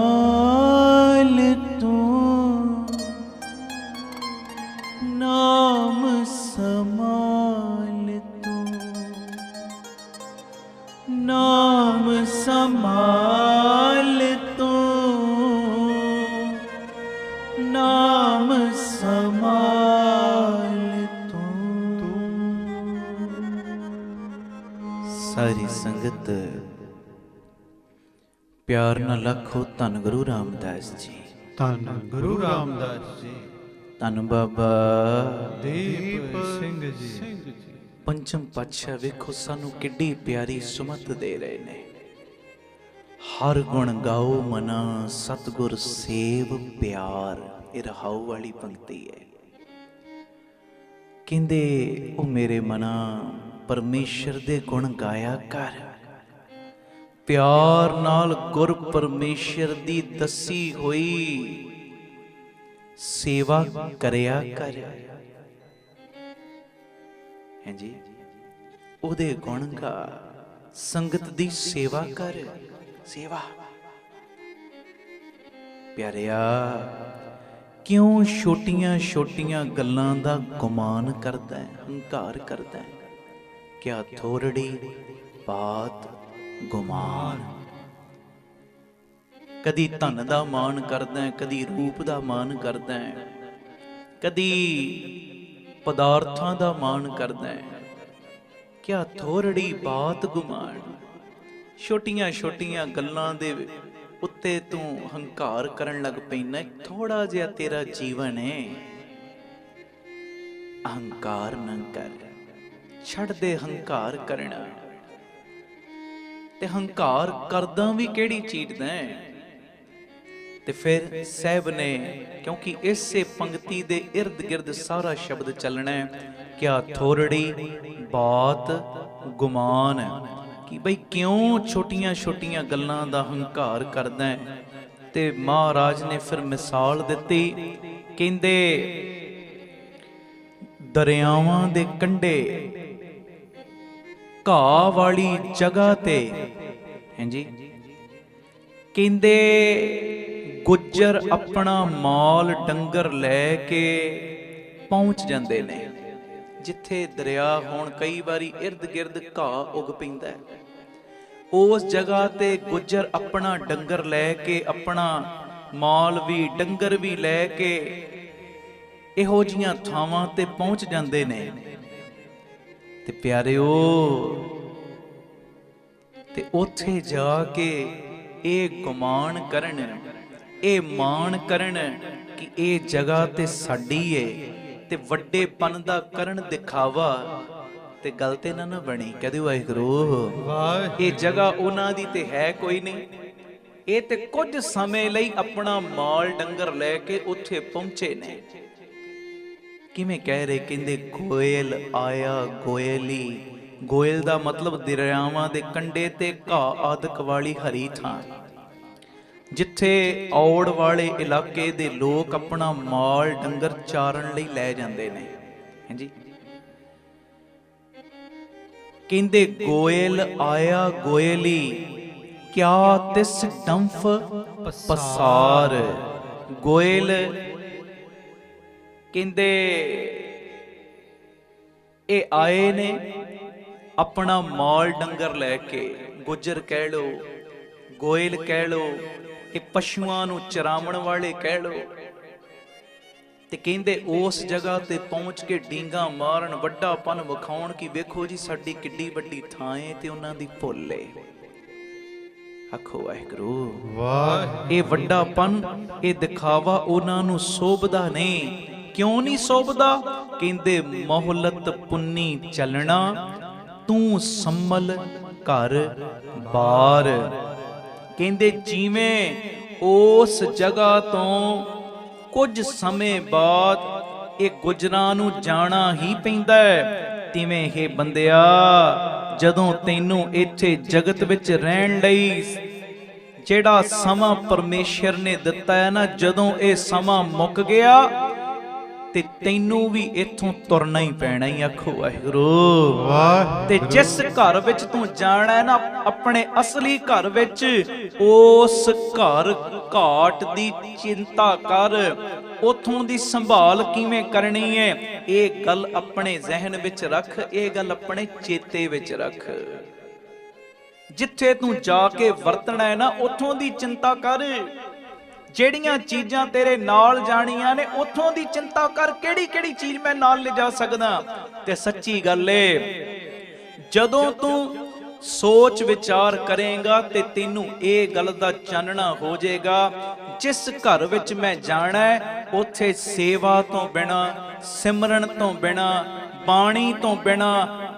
संभाल तू नाम संभाल तू नाम संभाल तू नाम संभाल तू सारी संगत प्यार न लखो धन गुरु रामदास जी ਧੰਨ ਗੁਰੂ ਰਾਮਦਾਸ ਜੀ धन बाबा ਦੀਪ ਸਿੰਘ ਜੀ ਪੰਚਮ ਪਾਤਸ਼ਾਹ ਵੇਖੋ ਸਾਨੂੰ ਕਿੱਡੀ ਪਿਆਰੀ ਸੁਮਤ ਦੇ ਰਹੇ ਨੇ। ਹਰ ਗੁਣ ਗਾਓ ਮਨਾ ਸਤਿਗੁਰ ਸੇਵ ਪਿਆਰ। ਇਹ ਰਹਾਉ ਵਾਲੀ ਪੰਕਤੀ ਹੈ। ਕਹਿੰਦੇ ਉਹ ਮੇਰੇ ਮਨਾ ਪਰਮੇਸ਼ਰ ਦੇ ਗੁਣ ਗਾਇਆ ਕਰ, ਪਿਆਰ ਨਾਲ ਗੁਰ ਪਰਮੇਸ਼ਰ ਦੀ ਦੱਸੀ ਹੋਈ ਸੇਵਾ ਕਰਿਆ ਕਰ। ਹਾਂਜੀ, ਉਹਦੇ ਗੁਣ ਗਾ, ਸੰਗਤ ਦੀ ਸੇਵਾ ਕਰ। ਸੇਵਾ ਪਿਆਰਿਆ, ਕਿਉਂ ਛੋਟੀਆਂ ਛੋਟੀਆਂ ਗੱਲਾਂ ਦਾ ਗੁਮਾਨ ਕਰਦਾ ਹੈ, ਹੰਕਾਰ ਕਰਦਾ ਹੈ? ਕਿਆ ਥੋੜੜੀ ਬਾਤ ਗੁਮਾਨ। ਕਦੀ ਧਨ ਦਾ ਮਾਣ ਕਰਦਾ ਹੈ, ਕਦੀ ਰੂਪ ਦਾ ਮਾਣ ਕਰਦਾ ਹੈ, ਕਦੀ ਪਦਾਰਥਾਂ ਦਾ ਮਾਣ ਕਰਦਾ ਹੈ। ਕਿਆ ਥੋੜੜੀ ਬਾਤ ਗੁਮਾਨ। ਛੋਟੀਆਂ ਛੋਟੀਆਂ ਗੱਲਾਂ ਦੇ ਉੱਤੇ ਤੂੰ ਹੰਕਾਰ ਕਰਨ ਲੱਗ ਪੈਣਾ। ਥੋੜਾ ਜਿਹਾ ਤੇਰਾ ਜੀਵਨ ਹੈ, ਅਹੰਕਾਰ ਨਾ ਕਰ। ਛੱਡ ਦੇ ਹੰਕਾਰ ਕਰਨਾ। ਤੇ ਹੰਕਾਰ ਕਰਦਾ ਵੀ ਕਿਹੜੀ ਚੀਜ਼ ਦਾ ਹੈ? ਤੇ ਫਿਰ ਸਾਹਿਬ ਨੇ, ਕਿਉਂਕਿ ਇਸੇ ਪੰਕਤੀ ਦੇ ਇਰਦ ਗਿਰਦ ਸਾਰਾ ਸ਼ਬਦ ਚੱਲਣਾ ਹੈ, ਕਿਆ ਥੋੜੜੀ ਬਾਤ ਗੁਮਾਨ। ਕਿ ਬਈ ਕਿਉਂ ਛੋਟੀਆਂ ਛੋਟੀਆਂ ਗੱਲਾਂ ਦਾ ਹੰਕਾਰ ਕਰਦਾ ਹੈ? ਤੇ ਮਹਾਰਾਜ ਨੇ ਫਿਰ ਮਿਸਾਲ ਦਿੱਤੀ। ਕਹਿੰਦੇ ਦਰਿਆਵਾਂ ਦੇ ਕੰਢੇ ਘਾਹ ਵਾਲੀ ਜਗ੍ਹਾ ਤੇ, ਹਾਂਜੀ, ਕਹਿੰਦੇ ਗੁੱਜਰ ਆਪਣਾ ਮਾਲ ਡੰਗਰ ਲੈ ਕੇ ਪਹੁੰਚ ਜਾਂਦੇ ਨੇ। ਜਿੱਥੇ ਦਰਿਆ ਹੋਣ, ਕਈ ਵਾਰੀ ਇਰਦ ਗਿਰਦ ਘਾਹ ਉਗ ਪੈਂਦਾ ਹੈ, ਉਸ ਜਗ੍ਹਾ ਤੇ ਗੁੱਜਰ ਆਪਣਾ ਡੰਗਰ ਲੈ ਕੇ, ਆਪਣਾ ਮਾਲ ਵੀ ਡੰਗਰ ਵੀ ਲੈ ਕੇ ਇਹੋ ਜੀਆਂ ਥਾਵਾਂ ਤੇ ਪਹੁੰਚ ਜਾਂਦੇ ਨੇ। ਤੇ ਪਿਆਰਿਓ, ਤੇ ਉੱਥੇ ਜਾ ਕੇ ਇਹ ਗੁਮਾਨ ਕਰਨ, ਇਹ ਮਾਣ ਕਰਨ ਕਿ ਇਹ ਜਗ੍ਹਾ ਤੇ ਸਾਡੀ ਏ, ਤੇ ਵੱਡੇਪਨ ਦਾ ਕਰਨ ਦਿਖਾਵਾ। ਤੇ ਗੱਲ ਤੇ ਨਾ ਬਣੀ। ਕਹਦੇ ਵਾਹਿਗੁਰੂ, ਇਹ ਜਗ੍ਹਾ ਉਹਨਾਂ ਦੀ ਤੇ ਹੈ ਕੋਈ ਨਹੀਂ। ਇਹ ਤੇ ਕੁਝ ਸਮੇਂ ਲਈ ਆਪਣਾ ਮਾਲ ਡੰਗਰ ਲੈ ਕੇ ਉੱਥੇ ਪਹੁੰਚੇ ਨੇ। ਕਿਵੇਂ ਕਹਿ ਰਹੇ? ਕਹਿੰਦੇ ਗੋਇਲ ਆਇਆ ਗੋਇਲੀ। ਗੋਇਲ ਦਾ ਮਤਲਬ ਦਰਿਆਵਾਂ ਦੇ ਕੰਢੇ ਤੇ ਘਾਹ ਆਦਿਕ ਵਾਲੀ ਹਰੀ ਥਾਂ, ਜਿੱਥੇ ਔੜ ਵਾਲੇ ਇਲਾਕੇ ਦੇ ਲੋਕ ਆਪਣਾ ਮਾਲ ਡੰਗਰ ਚਾਰਨ ਲਈ ਲੈ ਜਾਂਦੇ ਨੇ। ਹਾਂਜੀ, ਕਹਿੰਦੇ ਗੋਇਲ ਆਇਆ ਗੋਇਲੀ, ਕਿਆ ਤਿਸ ਡੰਫ ਪਸਾਰ। ਗੋਇਲ ਕਹਿੰਦੇ ਇਹ ਆਏ ਨੇ ਆਪਣਾ ਮਾਲ ਡੰਗਰ ਲੈ ਕੇ। ਗੁੱਜਰ ਕਹਿ ਲੋ, ਗੋਇਲ ਕਹਿ ਲੋ, ਇਹ ਪਸ਼ੂਆਂ ਨੂੰ ਚਰਾਵਣ ਵਾਲੇ ਕਹਿ ਲੋ। ਤੇ ਕਹਿੰਦੇ ਉਸ ਜਗ੍ਹਾ ਤੇ ਪਹੁੰਚ ਕੇ ਡੀਂਗਾ ਮਾਰਨ, ਵੱਡਾਪਨ ਵਿਖਾਉਣ ਕਿ ਵੇਖੋ ਜੀ ਸਾਡੀ ਕਿੱਡੀ ਵੱਡੀ ਥਾਂ ਏ, ਤੇ ਉਹਨਾਂ ਦੀ ਭੁੱਲ ਏ। ਆਖੋ ਵਾਹਿਗੁਰੂ। ਵਾਹ, ਇਹ ਵੱਡਾਪਨ, ਇਹ ਦਿਖਾਵਾ ਉਹਨਾਂ ਨੂੰ ਸੋਭਦਾ ਨਹੀਂ। ਕਿਉਂ ਨਹੀਂ ਸੋਭਦਾ? ਕਹਿੰਦੇ ਮੋਹਲਤ ਪੁੰਨੀ ਚੱਲਣਾ, ਤੂੰ ਸੰਮਲ ਘਰ ਬਾਰ। ਕਹਿੰਦੇ ਜਿਵੇਂ ਉਸ ਜਗ੍ਹਾ ਤੋਂ ਕੁਝ ਸਮੇਂ ਬਾਅਦ ਇਹ ਗੁਜਰਾਂ ਨੂੰ ਜਾਣਾ ਹੀ ਪੈਂਦਾ ਹੈ, ਤਿਵੇਂ ਇਹ ਬੰਦਿਆ, ਜਦੋਂ ਤੈਨੂੰ ਇੱਥੇ ਜਗਤ ਵਿੱਚ ਰਹਿਣ ਲਈ ਜਿਹੜਾ ਸਮਾਂ ਪਰਮੇਸ਼ਰ ਨੇ ਦਿੱਤਾ ਹੈ ਨਾ, ਜਦੋਂ ਇਹ ਸਮਾਂ ਮੁੱਕ ਗਿਆ ਤੇ ਤੈਨੂੰ ਵੀ ਇੱਥੋਂ ਤੁਰਨਾ ਹੀ ਪੈਣਾ ਹੀ। ਆਖੋ ਵਾਹਿਗੁਰੂ। ਤੇ ਜਿਸ ਘਰ ਵਿੱਚ ਤੂੰ ਜਾਣਾ ਹੈ ਨਾ, ਆਪਣੇ ਅਸਲੀ ਘਰ ਵਿੱਚ, ਉਸ ਘਰ ਘਾਟ ਦੀ ਚਿੰਤਾ ਕਰ। ਉਥੋਂ ਦੀ ਸੰਭਾਲ ਕਿਵੇਂ ਕਰਨੀ ਹੈ, ਇਹ ਗੱਲ ਆਪਣੇ ਜ਼ਿਹਨ ਵਿੱਚ ਰੱਖ, ਇਹ ਗੱਲ ਆਪਣੇ ਚੇਤੇ ਵਿੱਚ ਰੱਖ। ਜਿੱਥੇ ਤੂੰ ਜਾ ਕੇ ਵਰਤਣਾ ਹੈ ਨਾ, ਉਥੋਂ ਦੀ ਚਿੰਤਾ ਕਰ। ਜਿਹੜੀਆਂ ਚੀਜ਼ਾਂ ਤੇਰੇ ਨਾਲ ਜਾਣੀਆਂ ਨੇ, ਉਥੋਂ ਦੀ ਚਿੰਤਾ ਕਰ, ਕਿਹੜੀ ਕਿਹੜੀ ਚੀਜ਼ ਮੈਂ ਨਾਲ ਲਿਜਾ ਸਕਦਾ। ਤੇ ਸੱਚੀ ਗੱਲ ਏ, ਜਦੋਂ ਤੂੰ ਸੋਚ ਵਿਚਾਰ ਕਰੇਗਾ ਤੇ ਤੈਨੂੰ ਇਹ ਗੱਲ ਦਾ ਚਾਨਣਾ ਹੋ ਜਾਏਗਾ, ਜਿਸ ਘਰ ਵਿੱਚ ਮੈਂ ਜਾਣਾ ਹੈ, ਉੱਥੇ ਸੇਵਾ ਤੋਂ ਬਿਨਾਂ, ਸਿਮਰਨ ਤੋਂ ਬਿਨਾਂ, ਬਾਣੀ ਤੋਂ ਬਿਨਾਂ,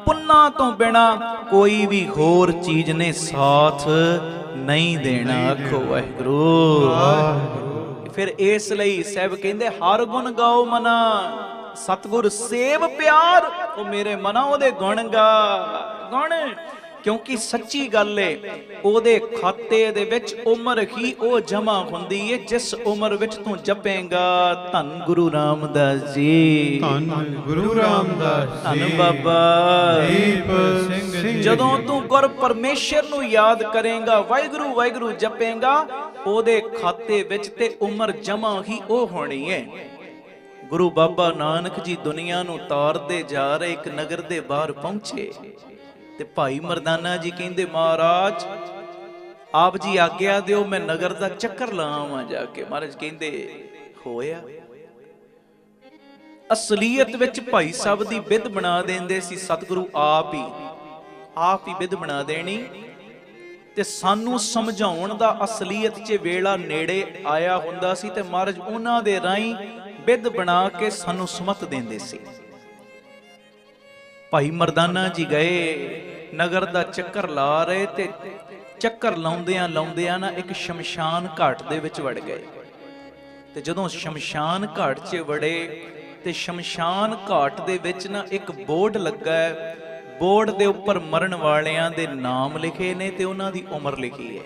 ਪੁੰਨਾਂ ਤੋਂ ਬਿਨਾ ਕੋਈ ਵੀ ਹੋਰ ਚੀਜ਼ ਨੇ ਸਾਥ ਨਹੀਂ ਦੇਣਾ। ਆਖੋ ਵਾਹਿਗੁਰੂ। ਫਿਰ ਇਸ ਲਈ ਸਾਹਿਬ ਕਹਿੰਦੇ ਹਰ ਗੁਣ ਗਾਓ ਮਨਾ, ਸਤਿਗੁਰ ਸੇਵ ਪਿਆਰ, ਉਹ ਮੇਰੇ ਮਨਾ ਉਹਦੇ ਗੁਣ ਗਾ। ਗੁਣ ਕਿਉਂਕਿ ਸੱਚੀ ਗੱਲ ਏ, ਉਹਦੇ ਖਾਤੇ ਦੇ ਵਿੱਚ ਉਮਰ ਹੀ ਉਹ ਜਮਾ ਹੁੰਦੀ ਏ ਜਿਸ ਉਮਰ ਵਿੱਚ ਤੂੰ ਜਪੇਂਗਾ। ਧੰਨ ਗੁਰੂ ਰਾਮਦਾਸ ਜੀ, ਧੰਨ ਗੁਰੂ ਰਾਮਦਾਸ ਜੀ, ਧੰਨ ਬਾਬਾ ਦੀਪ ਸਿੰਘ ਜੀ। ਜਦੋਂ ਤੂੰ ਗੁਰ ਪਰਮੇਸ਼ਰ ਨੂੰ ਯਾਦ ਕਰੇਂਗਾ, ਵਾਹਿਗੁਰੂ ਵਾਹਿਗੁਰੂ ਜਪੇਂਗਾ, ਉਹਦੇ ਖਾਤੇ ਵਿੱਚ ਤੇ ਉਮਰ ਜਮਾ ਹੀ ਉਹ ਹੋਣੀ ਏ। ਗੁਰੂ ਬਾਬਾ ਨਾਨਕ ਜੀ ਦੁਨੀਆ ਨੂੰ ਤਾਰਦੇ ਜਾ ਰਹੇ ਇੱਕ ਨਗਰ ਦੇ ਬਾਹਰ ਪਹੁੰਚੇ ਤੇ ਭਾਈ ਮਰਦਾਨਾ ਜੀ ਕਹਿੰਦੇ ਮਹਾਰਾਜ ਆਪ ਜੀ ਆਗਿਆ ਦਿਓ, ਮੈਂ ਨਗਰ ਦਾ ਚੱਕਰ ਲਾਵਾਂ ਜਾ ਕੇ। ਮਹਾਰਾਜ ਕਹਿੰਦੇ ਹੋਇਆ। ਅਸਲੀਅਤ ਵਿੱਚ ਭਾਈ ਸਾਹਿਬ ਦੀ ਵਿਧ ਬਣਾ ਦਿੰਦੇ ਸੀ ਸਤਿਗੁਰੂ, ਆਪ ਹੀ ਵਿਧ ਬਣਾ ਦੇਣੀ ਤੇ ਸਾਨੂੰ ਸਮਝਾਉਣ ਦਾ ਅਸਲੀਅਤ 'ਚ ਵੇਲਾ ਨੇੜੇ ਆਇਆ ਹੁੰਦਾ ਸੀ ਤੇ ਮਹਾਰਾਜ ਉਹਨਾਂ ਦੇ ਰਾਹੀਂ ਵਿਧ ਬਣਾ ਕੇ ਸਾਨੂੰ ਸਮਤ ਦਿੰਦੇ ਸੀ। ਭਾਈ ਮਰਦਾਨਾ ਜੀ ਗਏ, ਨਗਰ ਦਾ ਚੱਕਰ ਲਾ ਰਹੇ ਤੇ ਚੱਕਰ ਲਾਉਂਦਿਆਂ ਨਾ ਇੱਕ ਸ਼ਮਸ਼ਾਨ ਘਾਟ ਦੇ ਵਿੱਚ ਵੜ ਗਏ। ਤੇ ਜਦੋਂ ਸ਼ਮਸ਼ਾਨ ਘਾਟ 'ਚ ਵੜੇ ਤੇ ਸ਼ਮਸ਼ਾਨ ਘਾਟ ਦੇ ਵਿੱਚ ਨਾ ਇੱਕ ਬੋਰਡ ਲੱਗਾ ਹੈ। ਬੋਰਡ ਦੇ ਉੱਪਰ ਮਰਨ ਵਾਲਿਆਂ ਦੇ ਨਾਮ ਲਿਖੇ ਨੇ ਤੇ ਉਹਨਾਂ ਦੀ ਉਮਰ ਲਿਖੀ ਹੈ।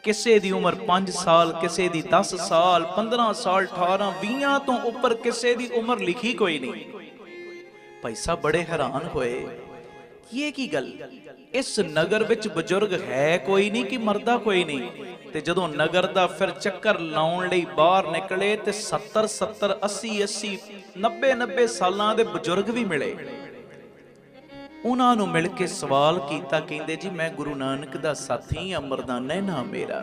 ਕਿਸੇ ਦੀ ਉਮਰ 5 ਸਾਲ, ਕਿਸੇ ਦੀ 10 ਸਾਲ, 15 ਸਾਲ, 18, 20 ਤੋਂ ਉੱਪਰ ਕਿਸੇ ਦੀ ਉਮਰ ਲਿਖੀ ਕੋਈ ਨਹੀਂ। ਭਾਈ ਸਾਹਿਬ ਬੜੇ ਹੈਰਾਨ ਹੋਏ, ਇਹ ਕੀ ਗੱਲ, ਇਸ ਨਗਰ ਵਿੱਚ ਬਜ਼ੁਰਗ ਹੈ ਕੋਈ ਨਹੀਂ ਕਿ ਮਰਦਾ ਕੋਈ ਨਹੀਂ। ਤੇ ਜਦੋਂ ਨਗਰ ਦਾ ਫਿਰ ਚੱਕਰ ਲਾਉਣ ਲਈ ਬਾਹਰ ਨਿਕਲੇ ਤੇ 70 70 80 80 90 90 ਸਾਲਾਂ ਦੇ ਬਜ਼ੁਰਗ ਵੀ ਮਿਲੇ। ਉਹਨਾਂ ਨੂੰ ਮਿਲ ਕੇ ਸਵਾਲ ਕੀਤਾ, ਕਹਿੰਦੇ ਜੀ ਮੈਂ ਗੁਰੂ ਨਾਨਕ ਦਾ ਸਾਥੀ ਹਾਂ, ਮਰਦਾਨਾ ਨਾਮ ਮੇਰਾ।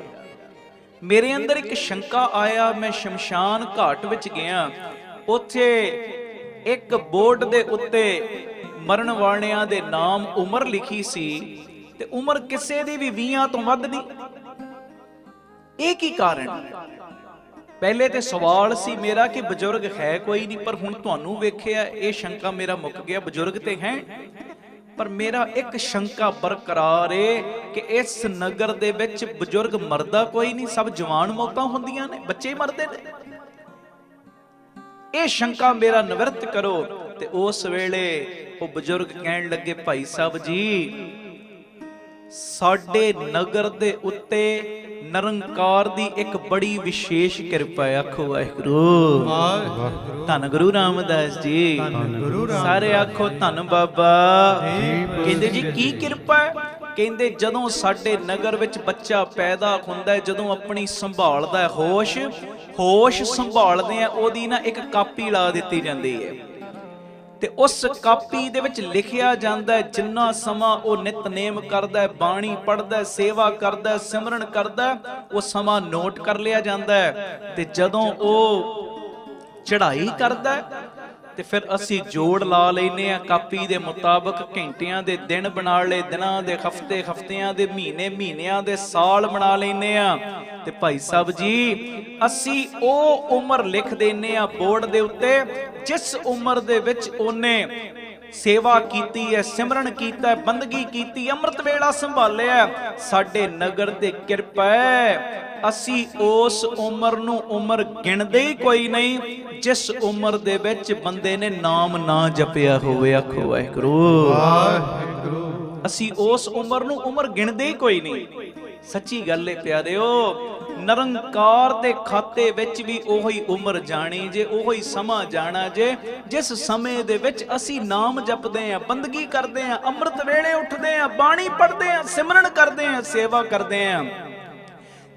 ਮੇਰੇ ਅੰਦਰ ਇੱਕ ਸ਼ੰਕਾ ਆਇਆ, ਮੈਂ ਸ਼ਮਸ਼ਾਨ ਘਾਟ ਵਿੱਚ ਗਿਆ, ਉੱਥੇ ਇੱਕ ਬੋਰਡ ਦੇ ਉੱਤੇ ਮਰਨ ਵਾਲਿਆਂ ਦੇ ਨਾਮ ਉਮਰ ਲਿਖੀ ਸੀ ਤੇ ਉਮਰ ਕਿਸੇ ਦੀ ਵੀ 20 ਤੋਂ ਵੱਧ ਨਹੀਂ। ਇਹ ਕੀ ਕਾਰਨ? ਪਹਿਲੇ ਤੇ ਸਵਾਲ ਸੀ ਮੇਰਾ ਕਿ ਬਜ਼ੁਰਗ ਹੈ ਕੋਈ ਨਹੀਂ, ਪਰ ਹੁਣ ਤੁਹਾਨੂੰ ਵੇਖਿਆ ਇਹ ਸ਼ੰਕਾ ਮੇਰਾ ਮੁੱਕ ਗਿਆ, ਬਜ਼ੁਰਗ ਤੇ ਹੈ। ਪਰ ਮੇਰਾ ਇੱਕ ਸ਼ੰਕਾ ਬਰਕਰਾਰ ਏ ਕਿ ਇਸ ਨਗਰ ਦੇ ਵਿੱਚ ਬਜ਼ੁਰਗ ਮਰਦਾ ਕੋਈ ਨਹੀਂ, ਸਭ ਜਵਾਨ ਮੌਤਾਂ ਹੁੰਦੀਆਂ ਨੇ, ਬੱਚੇ ਮਰਦੇ ਨੇ। ਇਹ ਸ਼ੰਕਾ ਮੇਰਾ ਨਿਵਰਤ ਕਰੋ। ਤੇ ਉਸ ਵੇਲੇ ਉਹ ਬਜ਼ੁਰਗ ਕਹਿਣ ਲੱਗੇ, ਭਾਈ ਸਾਹਿਬ ਜੀ ਸਾਡੇ ਨਗਰ ਦੇ ਉੱਤੇ ਨਿਰੰਕਾਰ ਦੀ ਇੱਕ ਬੜੀ ਵਿਸ਼ੇਸ਼ ਕਿਰਪਾ ਹੈ। ਆਖੋ ਵਾਹਿਗੁਰੂ। ਧੰਨ ਗੁਰੂ ਰਾਮਦਾਸ ਜੀ, ਸਾਰੇ ਆਖੋ ਧੰਨ ਬਾਬਾ। ਕਹਿੰਦੇ ਜੀ ਕੀ ਕਿਰਪਾ ਹੈ? ਕਹਿੰਦੇ ਜਦੋਂ ਸਾਡੇ ਨਗਰ ਵਿੱਚ ਬੱਚਾ ਪੈਦਾ ਹੁੰਦਾ ਹੈ, ਜਦੋਂ ਆਪਣੀ ਸੰਭਾਲਦਾ ਹੋਸ਼ ਸੰਭਾਲਦੇ ਆ, ਉਹਦੀ ਨਾ ਇੱਕ ਕਾਪੀ ਲਾ ਦਿੱਤੀ ਜਾਂਦੀ ਹੈ ਤੇ ਉਸ ਕਾਪੀ ਦੇ ਵਿੱਚ ਲਿਖਿਆ ਜਾਂਦਾ ਹੈ ਜਿੰਨਾ ਸਮਾਂ ਉਹ ਨਿਤਨੇਮ ਕਰਦਾ ਹੈ, ਬਾਣੀ ਪੜ੍ਹਦਾ ਹੈ, ਸੇਵਾ ਕਰਦਾ ਹੈ, ਸਿਮਰਨ ਕਰਦਾ, ਉਹ ਸਮਾਂ ਨੋਟ ਕਰ ਲਿਆ ਜਾਂਦਾ ਹੈ। ਤੇ ਜਦੋਂ ਉਹ ਚੜ੍ਹਾਈ ਕਰਦਾ ਤੇ ਫਿਰ ਅਸੀਂ ਜੋੜ ਲਾ ਲੈਨੇ ਆ ਕਾਪੀ ਦੇ ਮੁਤਾਬਕ, ਘੰਟਿਆਂ ਦੇ ਦਿਨ ਬਣਾ ਲਏ, ਦਿਨਾਂ ਦੇ ਹਫ਼ਤੇ, ਹਫ਼ਤਿਆਂ ਦੇ ਮਹੀਨੇ, ਮਹੀਨਿਆਂ ਦੇ ਸਾਲ ਬਣਾ ਲੈਨੇ ਆ। ਤੇ ਭਾਈ ਸਾਹਿਬ ਜੀ ਅਸੀਂ ਉਹ ਉਮਰ ਲਿਖ ਦਿੰਨੇ ਆ ਬੋਰਡ ਦੇ ਉੱਤੇ ਜਿਸ ਉਮਰ ਦੇ ਵਿੱਚ ਉਹਨੇ ਸੇਵਾ ਕੀਤੀ ਹੈ, ਸਿਮਰਨ ਕੀਤਾ ਹੈ, ਬੰਦਗੀ ਕੀਤੀ, ਅੰਮ੍ਰਿਤ ਵੇਲਾ ਸੰਭਾਲਿਆ। ਸਾਡੇ ਨਗਰ ਤੇ ਕਿਰਪਾ ਹੈ, ਅਸੀਂ ਉਸ ਉਮਰ ਨੂੰ ਉਮਰ ਗਿਣਦੇ ਹੀ ਕੋਈ ਨਹੀਂ ਜਿਸ ਉਮਰ ਦੇ ਵਿੱਚ ਬੰਦੇ ਨੇ ਨਾਮ ਨਾ ਜਪਿਆ ਹੋਵੇ। ਆਖੋ ਵਾਹਿਗੁਰੂ। ਅਸੀਂ ਉਸ ਉਮਰ ਨੂੰ ਉਮਰ ਗਿਣਦੇ ਹੀ ਕੋਈ ਨਹੀਂ। ਸੱਚੀ ਗੱਲ ਹੈ ਪਿਆਰਿਓ, ਨਿਰੰਕਾਰ ਦੇ ਖਾਤੇ ਵਿੱਚ ਵੀ ਉਹੀ ਉਮਰ ਜਾਣੀ ਜੇ, ਉਹੀ ਸਮਾਂ ਜਾਣਾ ਜੇ ਜਿਸ ਸਮੇਂ ਦੇ ਵਿੱਚ ਅਸੀਂ ਨਾਮ ਜਪਦੇ ਆਂ, ਬੰਦਗੀ ਕਰਦੇ ਆਂ, ਅੰਮ੍ਰਿਤ ਵੇਲੇ ਉੱਠਦੇ ਆਂ, ਬਾਣੀ ਪੜ੍ਹਦੇ ਆਂ, ਸਿਮਰਨ ਕਰਦੇ ਆਂ, ਸੇਵਾ ਕਰਦੇ ਆਂ।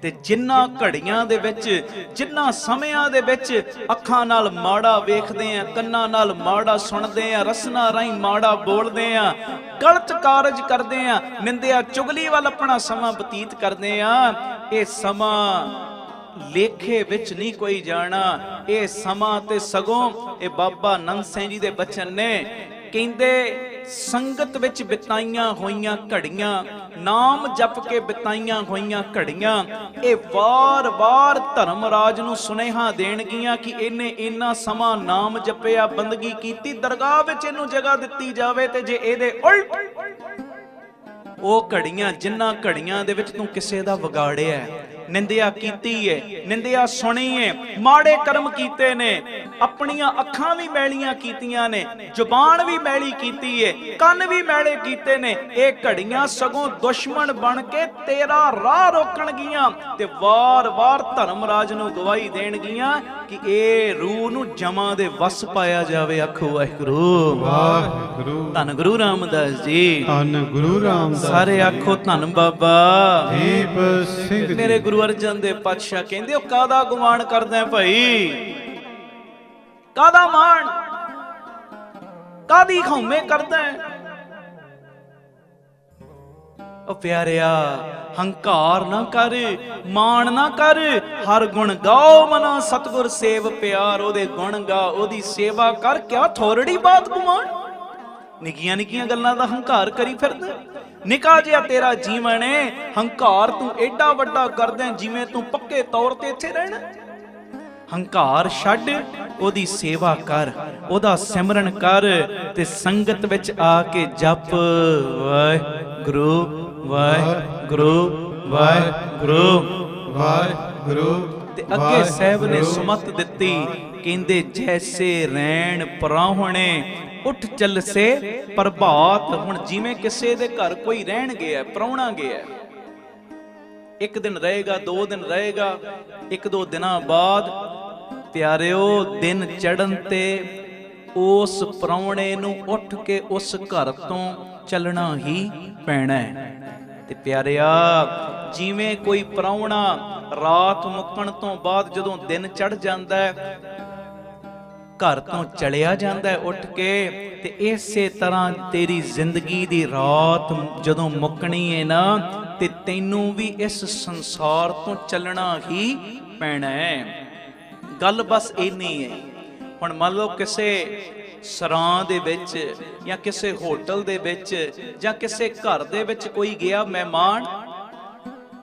ਤੇ ਜਿੰਨਾ ਘੜੀਆਂ ਦੇ ਵਿੱਚ, ਜਿੰਨਾ ਸਮਿਆਂ ਦੇ ਵਿੱਚ ਅੱਖਾਂ ਨਾਲ ਮਾੜਾ ਵੇਖਦੇ ਆਂ, ਕੰਨਾਂ ਨਾਲ ਮਾੜਾ ਸੁਣਦੇ ਆਂ, ਰਸਨਾ ਰਾਹੀਂ ਮਾੜਾ ਬੋਲਦੇ ਆਂ, ਗਲਤ ਕਾਰਜ ਕਰਦੇ ਆਂ, ਨਿੰਦਿਆ ਚੁਗਲੀ ਵੱਲ ਆਪਣਾ ਸਮਾਂ ਬਤੀਤ ਕਰਦੇ ਆਂ, ਇਹ ਸਮਾਂ ਲੇਖੇ ਵਿੱਚ ਨਹੀਂ ਕੋਈ ਜਾਣਾ। ਇਹ ਸਮਾਂ ਤੇ ਸਗੋਂ ਇਹ ਬਾਬਾ ਨੰਦ ਸਿੰਘ ਜੀ ਦੇ ਬਚਨ ਨੇ, ਕਹਿੰਦੇ ਸੰਗਤ ਵਿੱਚ ਬਿਤਾਈਆਂ ਹੋਈਆਂ ਘੜੀਆਂ, ਨਾਮ ਜਪ ਕੇ ਬਿਤਾਈਆਂ ਹੋਈਆਂ ਘੜੀਆਂ, ਇਹ ਵਾਰ-ਵਾਰ ਧਰਮਰਾਜ ਨੂੰ ਸੁਨੇਹਾ ਦੇਣਗੀਆਂ ਕਿ ਇਹਨੇ ਇੰਨਾ ਸਮਾਂ ਨਾਮ ਜਪਿਆ, ਬੰਦਗੀ ਕੀਤੀ, ਦਰਗਾਹ ਵਿੱਚ ਇਹਨੂੰ ਜਗ੍ਹਾ ਦਿੱਤੀ ਜਾਵੇ। ਤੇ ਜੇ ਇਹਦੇ ਉਲਟ ਉਹ ਘੜੀਆਂ, ਜਿਨ੍ਹਾਂ ਘੜੀਆਂ ਦੇ ਵਿੱਚ ਤੂੰ ਕਿਸੇ ਦਾ ਵਿਗਾੜਿਆ, ਨਿੰਦਿਆ ਕੀਤੀ ਏ, ਨਿੰਦਿਆ ਸੁਣੀ ਏ, ਮਾੜੇ ਕਰਮ ਕੀਤੇ ਨੇ, ਆਪਣੀਆਂ ਅੱਖਾਂ ਵੀ ਮੈਲੀਆਂ ਕੀਤੀਆਂ ਨੇ, ਜ਼ੁਬਾਨ ਵੀ ਮੈਲੀ ਕੀਤੀ ਏ, ਕੰਨ ਵੀ ਮੈਲੇ ਕੀਤੇ ਨੇ, ਇਹ ਘੜੀਆਂ ਸਗੋਂ ਦੁਸ਼ਮਣ ਬਣ ਕੇ ਤੇਰਾ ਰਾਹ ਰੋਕਣਗੀਆਂ ਤੇ ਵਾਰ-ਵਾਰ ਧਰਮਰਾਜ ਨੂੰ ਗਵਾਹੀ ਦੇਣਗੀਆਂ ਕਿ ਇਹ ਰੂਹ ਨੂੰ ਜਮਾਂ ਦੇ ਵਸ ਪਾਇਆ ਜਾਵੇ। ਆਖੋ ਵਾਹਿਗੁਰੂ ਵਾਹਿਗੁਰੂ। ਧੰਨ ਗੁਰੂ ਰਾਮਦਾਸ ਜੀ, ਧੰਨ ਗੁਰੂ ਰਾਮਦਾਸ। ਸਾਰੇ ਆਖੋ ਧੰਨ ਬਾਬਾ ਦੀਪ ਸਿੰਘ ਜੀ। ਮੇਰੇ ਗੁਰੂ ਅਰਜਨ ਦੇਵ ਪਾਤਸ਼ਾਹ ਕਹਿੰਦੇ, ਉਹ ਕਾਹਦਾ ਗੁਮਾਨ ਕਰਦਾ ਭਾਈ, ਕਾਹਦਾ ਮਾਣ, ਕਾਹਦੀ ਖੌਮੇ ਕਰਦਾ। ਉਹ ਪਿਆਰਿਆ, ਹੰਕਾਰ ਨਾ ਕਰ, ਮਾਣ ਨਾ ਕਰ, ਹਰ ਗੁਣ ਗਾਓ ਮਨਾ ਸਤਿਗੁਰ ਸੇਵ ਪਿਆਰ। ਉਹਦੇ ਗੁਣ ਗਾ, ਉਹਦੀ ਸੇਵਾ ਕਰ, ਕਿਆ ਥੋੜੜੀ ਬਾਤ ਗੁਮਾਨ। ਨਿੱਕੀਆਂ ਨਿੱਕੀਆਂ ਗੱਲਾਂ ਦਾ ਹੰਕਾਰ ਕਰੀ ਫਿਰਦਾ। ਨਿੱਕਾ ਜਿਹਾ ਤੇਰਾ ਜੀਵਨ ਏ, ਹੰਕਾਰ ਤੂੰ ਐਡਾ ਵੱਡਾ ਕਰਦਾ ਜਿਵੇਂ ਤੂੰ ਪੱਕੇ ਤੌਰ ਤੇ ਇੱਥੇ ਰਹਿਣਾ। ਹੰਕਾਰ ਛੱਡ, ਉਹਦੀ ਸੇਵਾ ਕਰ, ਉਹਦਾ ਸਿਮਰਨ ਕਰ ਤੇ ਸੰਗਤ ਵਿੱਚ ਆ ਕੇ ਜਪ ਵਾਹਿਗੁਰੂ ਵਾਹਿਗੁਰੂ ਵਾਹਿਗੁਰੂ ਵਾਹਿਗੁਰੂ। ਤੇ ਅੱਗੇ ਸਾਹਿਬ ਨੇ ਸੁਮਤ ਦਿੱਤੀ, ਕਹਿੰਦੇ ਜੈਸੇ ਰੈਣ ਪਰਾਹੁਣੇ ਉੱਠ ਚੱਲਸੇ ਪ੍ਰਭਾਤ। ਹੁਣ ਜਿਵੇਂ ਕਿਸੇ ਦੇ ਘਰ ਕੋਈ ਰਹਿਣ ਗਿਆ, ਪ੍ਰਾਹੁਣਾ ਗਿਆ, ਇੱਕ ਦਿਨ ਰਹੇਗਾ, 2 ਦਿਨ ਰਹੇਗਾ, 1-2 ਦਿਨਾਂ ਬਾਅਦ ਪਿਆਰਿਓ ਦਿਨ ਚੜ੍ਹਨ ਤੇ ਉਸ ਪ੍ਰਾਹੁਣੇ ਨੂੰ ਉੱਠ ਕੇ ਉਸ ਘਰ ਤੋਂ ਚੱਲਣਾ ਹੀ ਪੈਣਾ ਹੈ। ਤੇ ਪਿਆਰਿਆ, ਜਿਵੇਂ ਕੋਈ ਪ੍ਰਾਹੁਣਾ ਰਾਤ ਮੁੱਕਣ ਤੋਂ ਬਾਅਦ ਜਦੋਂ ਦਿਨ ਚੜ੍ਹ ਜਾਂਦਾ ਹੈ, ਘਰ ਤੋਂ ਚਲਿਆ ਜਾਂਦਾ ਹੈ ਉੱਠ ਕੇ, ਤੇ ਇਸੇ ਤਰ੍ਹਾਂ ਤੇਰੀ ਜ਼ਿੰਦਗੀ ਦੀ ਰਾਤ ਜਦੋਂ ਮੁੱਕਣੀ ਹੈ ਨਾ, ਤੇ ਤੈਨੂੰ ਵੀ ਇਸ ਸੰਸਾਰ ਤੋਂ ਚੱਲਣਾ ਹੀ ਪੈਣਾ ਹੈ। ਗੱਲ ਬਸ ਇੰਨੀ ਹੈ। ਹੁਣ ਮੰਨ ਲਓ ਕਿਸੇ ਸਰਾਂ ਦੇ ਵਿੱਚ ਜਾਂ ਕਿਸੇ ਹੋਟਲ ਦੇ ਵਿੱਚ ਜਾਂ ਕਿਸੇ ਘਰ ਦੇ ਵਿੱਚ ਕੋਈ ਗਿਆ ਮਹਿਮਾਨ।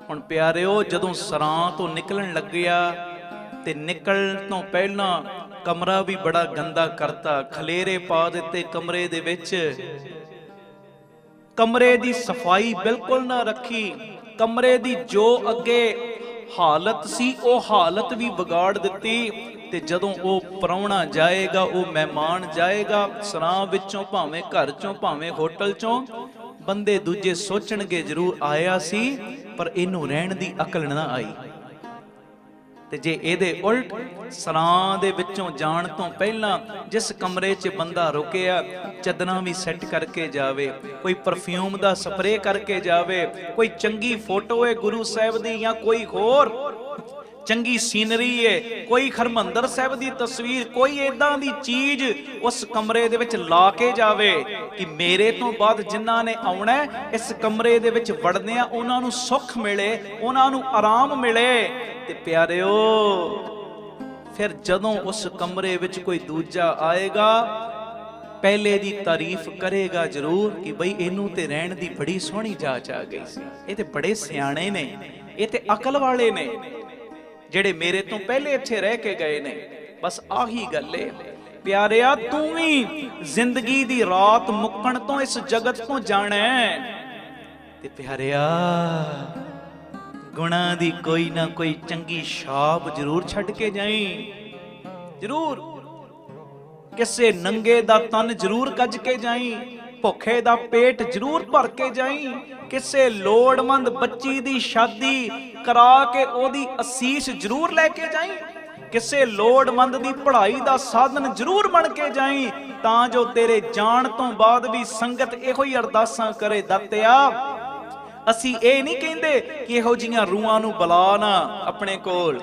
ਹੁਣ ਪਿਆਰਿਓ, ਜਦੋਂ ਸਰਾਂ ਤੋਂ ਨਿਕਲਣ ਲੱਗਿਆ ਤੇ ਨਿਕਲਣ ਤੋਂ ਪਹਿਲਾਂ ਕਮਰਾ ਵੀ ਬੜਾ ਗੰਦਾ ਕਰਤਾ, ਖਲੇਰੇ ਪਾ ਦਿੱਤੇ ਕਮਰੇ ਦੇ ਵਿੱਚ, ਕਮਰੇ ਦੀ ਸਫਾਈ ਬਿਲਕੁਲ ਨਾ ਰੱਖੀ, ਕਮਰੇ ਦੀ ਜੋ ਅੱਗੇ ਹਾਲਤ ਸੀ ਉਹ ਹਾਲਤ ਵੀ ਵਿਗਾੜ ਦਿੱਤੀ। ਤੇ ਜਦੋਂ ਉਹ ਪ੍ਰਾਹੁਣਾ ਜਾਏਗਾ, ਉਹ ਮਹਿਮਾਨ ਜਾਏਗਾ ਸਰਾਂ ਵਿੱਚੋਂ, ਭਾਵੇਂ ਘਰ ਚੋਂ ਭਾਵੇਂ ਹੋਟਲ ਚੋਂ, ਬੰਦੇ ਦੂਜੇ ਸੋਚਣਗੇ ਜ਼ਰੂਰ ਆਇਆ ਸੀ ਪਰ ਇਹਨੂੰ ਰਹਿਣ ਦੀ ਅਕਲ ਨਾ ਆਈ। ਤੇ ਜੇ ਇਹਦੇ ਉਲਟ ਸਰਾਂ ਦੇ ਵਿੱਚੋਂ ਜਾਣ ਤੋਂ ਪਹਿਲਾਂ ਜਿਸ ਕਮਰੇ 'ਚ ਬੰਦਾ ਰੁਕਿਆ, ਚੱਦਰਾਂ ਵੀ ਸੈੱਟ ਕਰਕੇ ਜਾਵੇ, ਕੋਈ ਪਰਫਿਊਮ ਦਾ ਸਪਰੇਅ ਕਰਕੇ ਜਾਵੇ, ਕੋਈ ਚੰਗੀ ਫੋਟੋ ਹੈ ਗੁਰੂ ਸਾਹਿਬ ਦੀ ਜਾਂ ਕੋਈ ਹੋਰ ਚੰਗੀ ਸੀਨਰੀ ਹੈ, ਕੋਈ ਹਰਮੰਦਰ ਸਾਹਿਬ ਦੀ ਤਸਵੀਰ, ਕੋਈ ਏਦਾਂ ਦੀ ਚੀਜ਼ ਉਸ ਕਮਰੇ ਦੇ ਵਿੱਚ ਲਾ ਕੇ ਜਾਵੇ ਕਿ ਮੇਰੇ ਤੋਂ ਬਾਅਦ ਜਿਨ੍ਹਾਂ ਨੇ ਆਉਣਾ ਇਸ ਕਮਰੇ ਦੇ ਵਿੱਚ ਵੜਦਿਆਂ ਉਹਨਾਂ ਨੂੰ ਸੁੱਖ ਮਿਲੇ, ਉਹਨਾਂ ਨੂੰ ਆਰਾਮ ਮਿਲੇ। ਤੇ ਪਿਆਰਿਓ, ਫਿਰ ਜਦੋਂ ਉਸ ਕਮਰੇ ਵਿੱਚ ਕੋਈ ਦੂਜਾ ਆਏਗਾ, ਪਹਿਲੇ ਦੀ ਤਾਰੀਫ ਕਰੇਗਾ ਜ਼ਰੂਰ ਕਿ ਬਈ ਇਹਨੂੰ ਤੇ ਰਹਿਣ ਦੀ ਬੜੀ ਸੋਹਣੀ ਜਾਚ ਆ ਗਈ ਸੀ, ਇਹ ਤੇ ਬੜੇ ਸਿਆਣੇ ਨੇ, ਇਹ ਤੇ ਅਕਲ ਵਾਲੇ ਨੇ ਜਿਹੜੇ ਮੇਰੇ ਤੋਂ ਪਹਿਲੇ ਇੱਥੇ ਰਹਿ ਕੇ ਗਏ ਨੇ। ਬਸ ਆਹੀ ਗੱਲ ਏ ਪਿਆਰਿਆ, ਤੂੰ ਵੀ ਜ਼ਿੰਦਗੀ ਦੀ ਰਾਤ ਮੁੱਕਣ ਤੋਂ ਇਸ ਜਗਤ ਤੋਂ ਜਾਣਾ ਹੈ। ਤੇ ਪਿਆਰਿਆ, ਗੁਨਾਹ ਦੀ ਕੋਈ ਨਾ ਕੋਈ ਚੰਗੀ ਛਾਪ ਜ਼ਰੂਰ ਛੱਡ ਕੇ ਜਾਈਂ, ਜ਼ਰੂਰ ਕਿਸੇ ਨੰਗੇ ਦਾ ਤਨ ਜ਼ਰੂਰ ਕੱਜ ਕੇ ਜਾਈਂ, ਭੁੱਖੇ ਦਾ ਪੇਟ ਜ਼ਰੂਰ ਭਰ ਕੇ ਜਾਈਂ, ਕਿਸੇ ਲੋੜਵੰਦ ਬੱਚੀ ਦੀ ਸ਼ਾਦੀ ਕਰਾ ਕੇ ਉਹਦੀ ਅਸੀਸ ਜ਼ਰੂਰ ਲੈ ਕੇ ਜਾਈਂ, ਕਿਸੇ ਲੋੜਵੰਦ ਦੀ ਪੜ੍ਹਾਈ ਦਾ ਸਾਧਨ ਜ਼ਰੂਰ ਬਣ ਕੇ ਜਾਈਂ, ਤਾਂ ਜੋ ਤੇਰੇ ਜਾਣ ਤੋਂ ਬਾਅਦ ਵੀ ਸੰਗਤ ਇਹੋ ਹੀ ਅਰਦਾਸਾਂ ਕਰੇ, ਦਾਤਿਆ ਅਸੀਂ ਇਹ ਨਹੀਂ ਕਹਿੰਦੇ ਕਿ ਇਹੋ ਜੀਆਂ ਰੂਹਾਂ ਨੂੰ ਬੁਲਾ ਨਾ ਆਪਣੇ ਕੋਲ,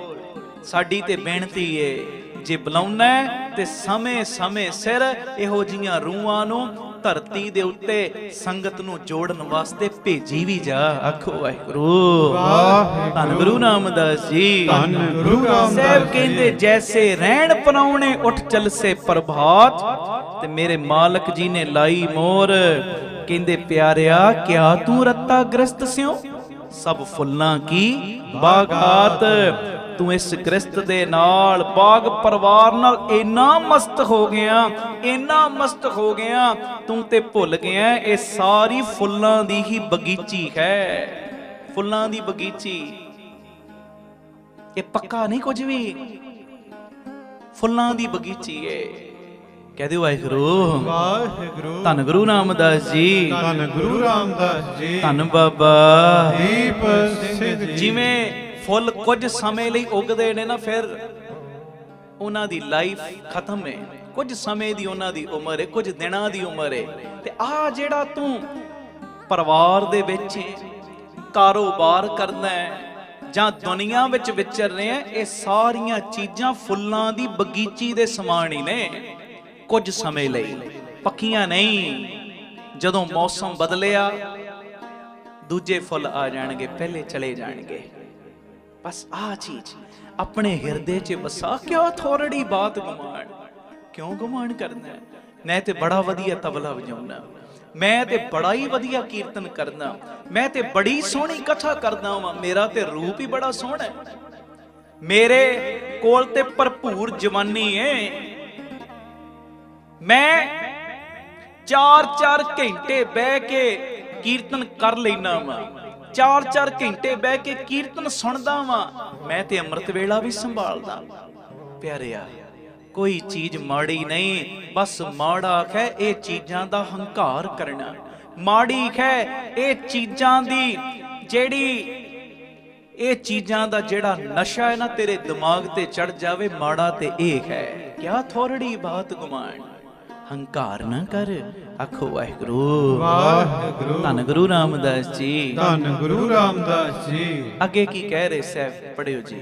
ਸਾਡੀ ਤੇ ਬੇਨਤੀ ਏ ਜੇ ਬੁਲਾਉਣਾ ਤੇ ਸਮੇਂ ਸਮੇਂ ਸਿਰ ਇਹੋ ਜੀਆਂ ਰੂਹਾਂ ਨੂੰ ਧਰਤੀ ਦੇ ਉੱਤੇ ਸੰਗਤ ਨੂੰ ਜੋੜਨ ਵਾਸਤੇ ਭੇਜੀ ਵੀ ਜਾ। ਆਖੋ ਵਾਹਿਗੁਰੂ। ਵਾਹਿਗੁਰੂ। ਧੰਨ ਗੁਰੂ ਰਾਮਦਾਸ ਜੀ। ਧੰਨ ਗੁਰੂ ਰਾਮਦਾਸ ਸਾਹਿਬ ਜੀ। ਕਹਿੰਦੇ ਜੈਸੇ ਰਹਿਣ ਪਰਾਉਣੇ ਉੱਠ ਚਲਸੇ ਪ੍ਰਭਾਤ, ਤੇ ਮੇਰੇ ਮਾਲਕ ਜੀ ਨੇ ਲਾਈ ਮੋਹਰ। ਕਹਿੰਦੇ ਪਿਆਰਿਆ ਕਿਆ ਤੂੰ ਰੱਤਾ ਗ੍ਰਸਤ ਸਿਓ, ਸਭ ਫੁੱਲਾਂ ਕੀ ਬਾਗਾਤ। ਤੂੰ ਇਸ ਗ੍ਰਸਤ ਦੇ ਨਾਲ ਬਾਗ ਪਰਿਵਾਰ ਨਾਲ ਇੰਨਾ ਮਸਤ ਹੋ ਗਿਆ, ਇੰਨਾ ਮਸਤ ਹੋ ਗਿਆ, ਤੂੰ ਤੇ ਭੁੱਲ ਗਿਆ ਇਹ ਸਾਰੀ ਫੁੱਲਾਂ ਦੀ ਹੀ ਬਗੀਚੀ ਹੈ। ਫੁੱਲਾਂ ਦੀ ਬਗੀਚੀ, ਇਹ ਪੱਕਾ ਨਹੀਂ ਕੁਝ ਵੀ, ਫੁੱਲਾਂ ਦੀ ਬਗੀਚੀ ਏ। ਕਹਿ ਦਿਓ ਵਾਹਿਗੁਰੂ। ਵਾਹਿਗੁਰੂ। ਧੰਨ ਗੁਰੂ ਰਾਮਦਾਸ ਜੀ। ਧੰਨ ਗੁਰੂ ਰਾਮਦਾਸ ਜੀ। ਧੰਨ ਬਾਬਾ ਦੀਪ ਸਿੰਘ ਜੀ। ਜਿਵੇਂ ਫੁੱਲ ਕੁਝ ਸਮੇਂ ਲਈ ਉੱਗਦੇ ਨੇ ਨਾ, ਫਿਰ ਉਹਨਾਂ ਦੀ ਲਾਈਫ ਖਤਮ ਹੈ। ਕੁਝ ਸਮੇਂ ਦੀ ਉਹਨਾਂ ਦੀ ਉਮਰ ਹੈ, ਕੁਝ ਦਿਨਾਂ ਦੀ ਉਮਰ ਹੈ। ਤੇ ਆ ਜਿਹੜਾ ਤੂੰ ਪਰਿਵਾਰ ਦੇ ਵਿੱਚ ਕਾਰੋਬਾਰ ਕਰਨਾ ਹੈ ਜਾਂ ਦੁਨੀਆ ਵਿੱਚ ਵਿਚਰ ਰਹੇ ਹੈ, ਇਹ ਸਾਰੀਆਂ ਚੀਜ਼ਾਂ ਫੁੱਲਾਂ ਦੀ ਬਗੀਚੀ ਦੇ ਸਮਾਨ ਹੀ ਨੇ। ਕੁਝ ਸਮੇਂ ਲਈ, ਪੱਕੀਆਂ ਨਹੀਂ। ਜਦੋਂ ਮੌਸਮ ਬਦਲਿਆ ਦੂਜੇ ਫੁੱਲ ਆ ਜਾਣਗੇ, ਪਹਿਲੇ ਚਲੇ ਜਾਣਗੇ। ਬਸ ਆ ਚੀਜ਼ ਆਪਣੇ ਹਿਰਦੇ 'ਚ ਵਸਾ। ਕਿਉਂ ਥੋੜੜੀ ਬਾਤ ਗੁਮਾਨ, ਕਿਉਂ ਗੁਮਾਨ ਕਰਨਾ? ਮੈਂ ਤੇ ਬੜਾ ਵਧੀਆ ਤਬਲਾ ਵਜਾਉਣਾ, ਮੈਂ ਤੇ ਬੜਾ ਹੀ ਵਧੀਆ ਕੀਰਤਨ ਕਰਨਾ, ਮੈਂ ਤੇ ਬੜੀ ਸੋਹਣੀ ਕਥਾ ਕਰਦਾ ਵਾਂ, ਮੇਰਾ ਤੇ ਰੂਪ ਹੀ ਬੜਾ ਸੋਹਣਾ ਹੈ, ਮੇਰੇ ਕੋਲ ਤੇ ਭਰਪੂਰ ਜਵਾਨੀ ਹੈ, ਮੈਂ 4-4 ਘੰਟੇ ਬਹਿ ਕੇ ਕੀਰਤਨ ਕਰ ਲੈਣਾ ਵਾਂ, 4-4 ਘੰਟੇ ਬਹਿ ਕੇ ਕੀਰਤਨ ਸੁਣਦਾ ਵਾਂ, ਮੈਂ ਤੇ ਅੰਮ੍ਰਿਤ ਵੇਲਾ ਵੀ ਸੰਭਾਲਦਾ। ਪਿਆਰਿਆ ਕੋਈ ਚੀਜ਼ ਮਾੜੀ ਨਹੀਂ, ਬਸ ਮਾੜਾ ਹੈ ਇਹ ਚੀਜ਼ਾਂ ਦਾ ਹੰਕਾਰ ਕਰਨਾ, ਮਾੜੀ ਹੈ ਇਹ ਚੀਜ਼ਾਂ ਦੀ ਇਹ ਚੀਜ਼ਾਂ ਦਾ ਜਿਹੜਾ ਨਸ਼ਾ ਹੈ ਨਾ ਤੇਰੇ ਦਿਮਾਗ ਤੇ ਚੜ ਜਾਵੇ, ਮਾੜਾ ਤੇ ਇਹ ਹੈ। ਕਿਆ ਥੋੜੜੀ ਬਾਤ ਗੁਮਾਨ, ਹੰਕਾਰ ਨਾ ਕਰ। ਆਖੋ ਵਾਹਿਗੁਰੂ। ਵਾਹਿਗੁਰੂ। ਧੰਨ ਗੁਰੂ ਰਾਮਦਾਸ ਜੀ। ਧੰਨ ਗੁਰੂ ਰਾਮਦਾਸ ਜੀ। ਅੱਗੇ ਕੀ ਕਹਿ ਰਹੇ ਸਾਹਿਬ, ਪੜਿਓ ਜੀ।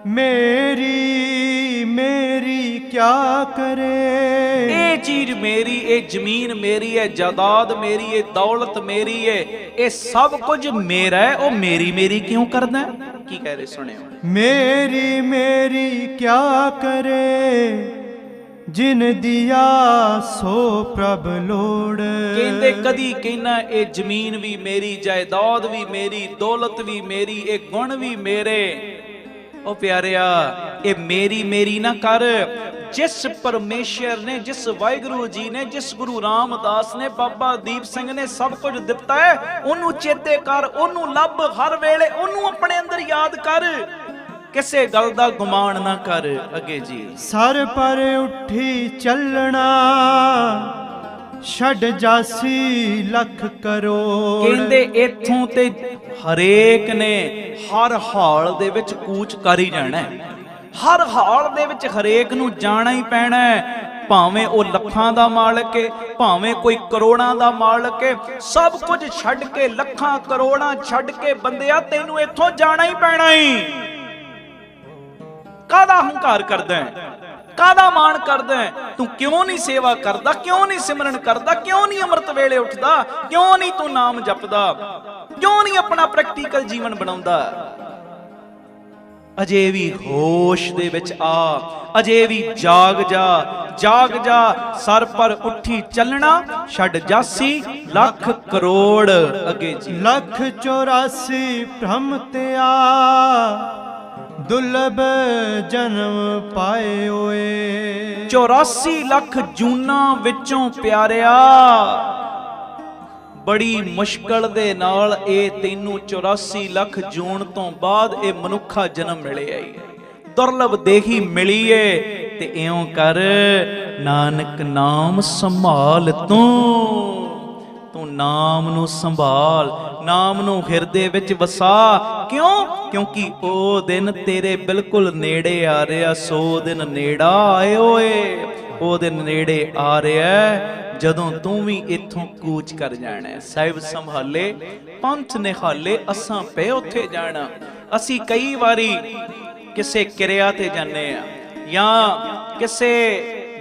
ਮੇਰੀ ਮੇਰੀ ਕਿਆ ਕਰੇ, ਇਹ ਚੀਜ਼ ਮੇਰੀ, ਇਹ ਜ਼ਮੀਨ ਮੇਰੀ ਹੈ, ਜਾਇਦਾਦ ਮੇਰੀ ਹੈ, ਦੌਲਤ ਮੇਰੀ ਹੈ, ਇਹ ਸਭ ਕੁਝ ਮੇਰਾ ਹੈ, ਉਹ ਮੇਰੀ ਮੇਰੀ ਕਿਉਂ ਕਰਦਾ? ਕੀ ਕਹਿ ਰਹੇ ਸੁਣਿਓ। ਮੇਰੀ ਮੇਰੀ ਕਿਆ ਕਰੇ, ਜਿਨ ਦਿਆ ਸੋ ਪ੍ਰਭ ਲੋੜ। ਕਹਿੰਦੇ ਕਦੀ ਕਹਿਣਾ ਇਹ ਜ਼ਮੀਨ ਵੀ ਮੇਰੀ, ਜਾਇਦਾਦ ਵੀ ਮੇਰੀ, ਦੌਲਤ ਵੀ ਮੇਰੀ, ਇਹ ਗੁਣ ਵੀ ਮੇਰੇ। ਉਹ ਪਿਆਰਿਆ ਇਹ ਮੇਰੀ ਮੇਰੀ ਨਾ ਕਰ। ਜਿਸ ਪਰਮੇਸ਼ਰ ਨੇ, ਜਿਸ ਵਾਹਿਗੁਰੂ ਜੀ ਨੇ, ਜਿਸ ਗੁਰੂ ਰਾਮਦਾਸ ਨੇ, ਬਾਬਾ ਦੀਪ ਸਿੰਘ ਨੇ ਸਭ ਕੁਝ ਦਿੱਤਾ ਹੈ, ਉਹਨੂੰ ਚੇਤੇ ਕਰ, ਉਹਨੂੰ ਲੱਭ, ਹਰ ਵੇਲੇ ਉਹਨੂੰ ਆਪਣੇ ਅੰਦਰ ਯਾਦ ਕਰ, ਕਿਸੇ ਗੱਲ ਦਾ ਗੁਮਾਨ ਨਾ ਕਰ। ਅੱਗੇ ਜੀ। ਸਰ ਪਰ ਉੱਠੀ ਚੱਲਣਾ, ਛੱਡ ਜਾਸੀ ਲੱਖ ਕਰੋੜ। ਕਹਿੰਦੇ ਇਥੋਂ ਤੇ ਹਰੇਕ ਨੇ ਹਰ ਹਾਲ ਦੇ ਵਿੱਚ ਕੂਚ ਕਰ ਹੀ ਜਾਣਾ ਹੈ, ਹਰ ਹਾਲ ਦੇ ਵਿੱਚ ਹਰੇਕ ਨੂੰ ਜਾਣਾ ਹੀ ਪੈਣਾ ਹੈ। ਭਾਵੇਂ ਉਹ ਲੱਖਾਂ ਦਾ ਮਾਲਕ ਹੈ, ਭਾਵੇਂ ਕੋਈ ਕਰੋੜਾਂ ਦਾ ਮਾਲਕ ਹੈ, ਸਭ ਕੁਝ ਛੱਡ ਕੇ, ਲੱਖਾਂ ਕਰੋੜਾਂ ਛੱਡ ਕੇ ਬੰਦਿਆ ਤੈਨੂੰ ਇੱਥੋਂ ਜਾਣਾ ਹੀ ਪੈਣਾ ਹੀ। ਕਾਹਦਾ ਹੰਕਾਰ ਕਰਦਾ ਹੈ, ਕਾਹਦਾ ਮਾਣ ਕਰਦਾ ਹੈ? ਤੂੰ ਕਿਉਂ ਨਹੀਂ ਸੇਵਾ ਕਰਦਾ, ਕਿਉਂ ਨਹੀਂ ਸਿਮਰਨ ਕਰਦਾ, ਕਿਉਂ ਨਹੀਂ ਅੰਮ੍ਰਿਤ ਵੇਲੇ ਉੱਠਦਾ, ਕਿਉਂ ਨਹੀਂ ਤੂੰ ਨਾਮ ਜਪਦਾ, ਕਿਉਂ ਨਹੀਂ ਆਪਣਾ ਪ੍ਰੈਕਟੀਕਲ ਜੀਵਨ ਬਣਾਉਂਦਾ? ਅਜੇ ਵੀ ਹੋਸ਼ ਦੇ ਵਿੱਚ ਆ, ਅਜੇ ਵੀ ਜਾਗ ਜਾ, ਜਾਗ ਜਾ। ਸਰ ਪਰ ਉੱਠੀ ਚੱਲਣਾ, ਛੱਡ ਜਾਸੀ ਲੱਖ ਕਰੋੜ। ਅੱਗੇ ਜੀ। ਲੱਖ 84 ਭ੍ਰਮ ਤਿਆ, ਦੁਰਲਭ ਜਨਮ ਪਾਏ ਓਏ। 84 ਲੱਖ ਜੂਨਾਂ ਵਿੱਚੋਂ ਪਿਆਰਿਆ ਬੜੀ ਮੁਸ਼ਕਲ ਦੇ ਨਾਲ ਇਹ ਤੈਨੂੰ 84 ਲੱਖ ਜੂਨ ਤੋਂ ਬਾਅਦ ਇਹ ਮਨੁੱਖਾ ਜਨਮ ਮਿਲਿਆ ਈ, ਦੁਰਲਭ ਦੇਹੀ ਮਿਲੀ ਏ। ਤੇ ਇਉਂ ਕਰ ਨਾਨਕ ਨਾਮ ਸੰਭਾਲ, ਤੂੰ ਨਾਮ ਨੂੰ ਸੰਭਾਲ, ਨਾਮ ਨੂੰ ਹਿਰਦੇ ਵਿੱਚ ਵਸਾ। ਕਿਉਂ? ਕਿਉਂਕਿ ਉਹ ਦਿਨ ਤੇਰੇ ਬਿਲਕੁਲ ਨੇੜੇ ਆ ਰਿਹਾ। 100 ਦਿਨ ਨੇੜਾ ਆਏ ਓਏ, ਉਹ ਦਿਨ ਨੇੜੇ ਆ ਰਿਹਾ ਜਦੋਂ ਤੂੰ ਵੀ ਇੱਥੋਂ ਕੂਚ ਕਰ ਜਾਣਾ। ਸਾਹਿਬ ਸੰਭਾਲੇ ਪੰਥ ਨਿਹਾਲੇ, ਅਸਾਂ ਪਏ ਉੱਥੇ ਜਾਣਾ। ਅਸੀਂ ਕਈ ਵਾਰੀ ਕਿਸੇ ਕਿਰਿਆ ਤੇ ਜਾਂਦੇ ਆ ਜਾਂ ਕਿਸੇ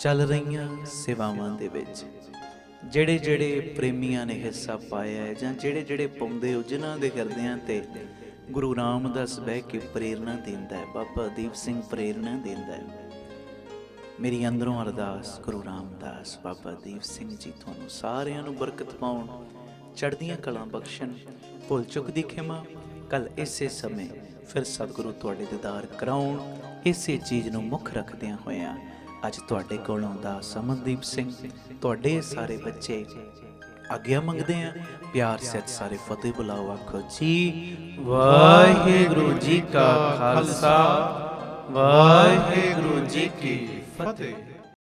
ਚੱਲ ਰਹੀਆਂ ਸੇਵਾਵਾਂ ਦੇ ਵਿੱਚ ਜਿਹੜੇ ਜਿਹੜੇ ਪ੍ਰੇਮੀਆਂ ਨੇ ਹਿੱਸਾ ਪਾਇਆ ਹੈ ਜਾਂ ਜਿਹੜੇ ਜਿਹੜੇ ਪਾਉਂਦੇ ਹੋ, ਜਿਨ੍ਹਾਂ ਦੇ ਹਿਰਦਿਆਂ ਤੇ ਗੁਰੂ ਰਾਮਦਾਸ ਬਹਿ ਕੇ ਪ੍ਰੇਰਨਾ ਦਿੰਦਾ ਹੈ, ਬਾਬਾ ਦੀਪ ਸਿੰਘ ਪ੍ਰੇਰਨਾ ਦਿੰਦਾ ਹੈ। ਮੇਰੀ ਅੰਦਰੋਂ ਅਰਦਾਸ ਗੁਰੂ ਰਾਮਦਾਸ ਬਾਬਾ ਦੀਪ ਸਿੰਘ ਜੀ ਤੁਹਾਨੂੰ ਸਾਰਿਆਂ ਨੂੰ ਬਰਕਤ ਪਾਉਣ, ਚੜ੍ਹਦੀਆਂ ਕਲਾਂ ਬਖਸ਼ਣ, ਭੁੱਲ ਚੁੱਕ ਦੀ ਖਿਮਾ। ਕੱਲ ਇਸੇ ਸਮੇਂ ਫਿਰ ਸਤਿਗੁਰੂ ਤੁਹਾਡੇ ਦੀਦਾਰ ਕਰਾਉਣ। ਇਸੇ ਚੀਜ਼ ਨੂੰ ਮੁੱਖ ਰੱਖਦਿਆਂ ਹੋਇਆਂ ਅੱਜ ਤੁਹਾਡੇ ਕੋਲੋਂ ਦਾਸ ਅਮਨਦੀਪ ਸਿੰਘ, ਤੁਹਾਡੇ ਸਾਰੇ ਬੱਚੇ ਆਗਿਆ ਮੰਗਦੇ ਆ। ਪਿਆਰ ਸਹਿਤ ਸਾਰੇ ਫਤਿਹ ਬੁਲਾਓ, ਆਖੋ ਜੀ ਵਾਹਿਗੁਰੂ ਜੀ ਕਾ ਖਾਲਸਾ, ਵਾਹਿਗੁਰੂ ਜੀ ਕੀ ਫਤਿਹ।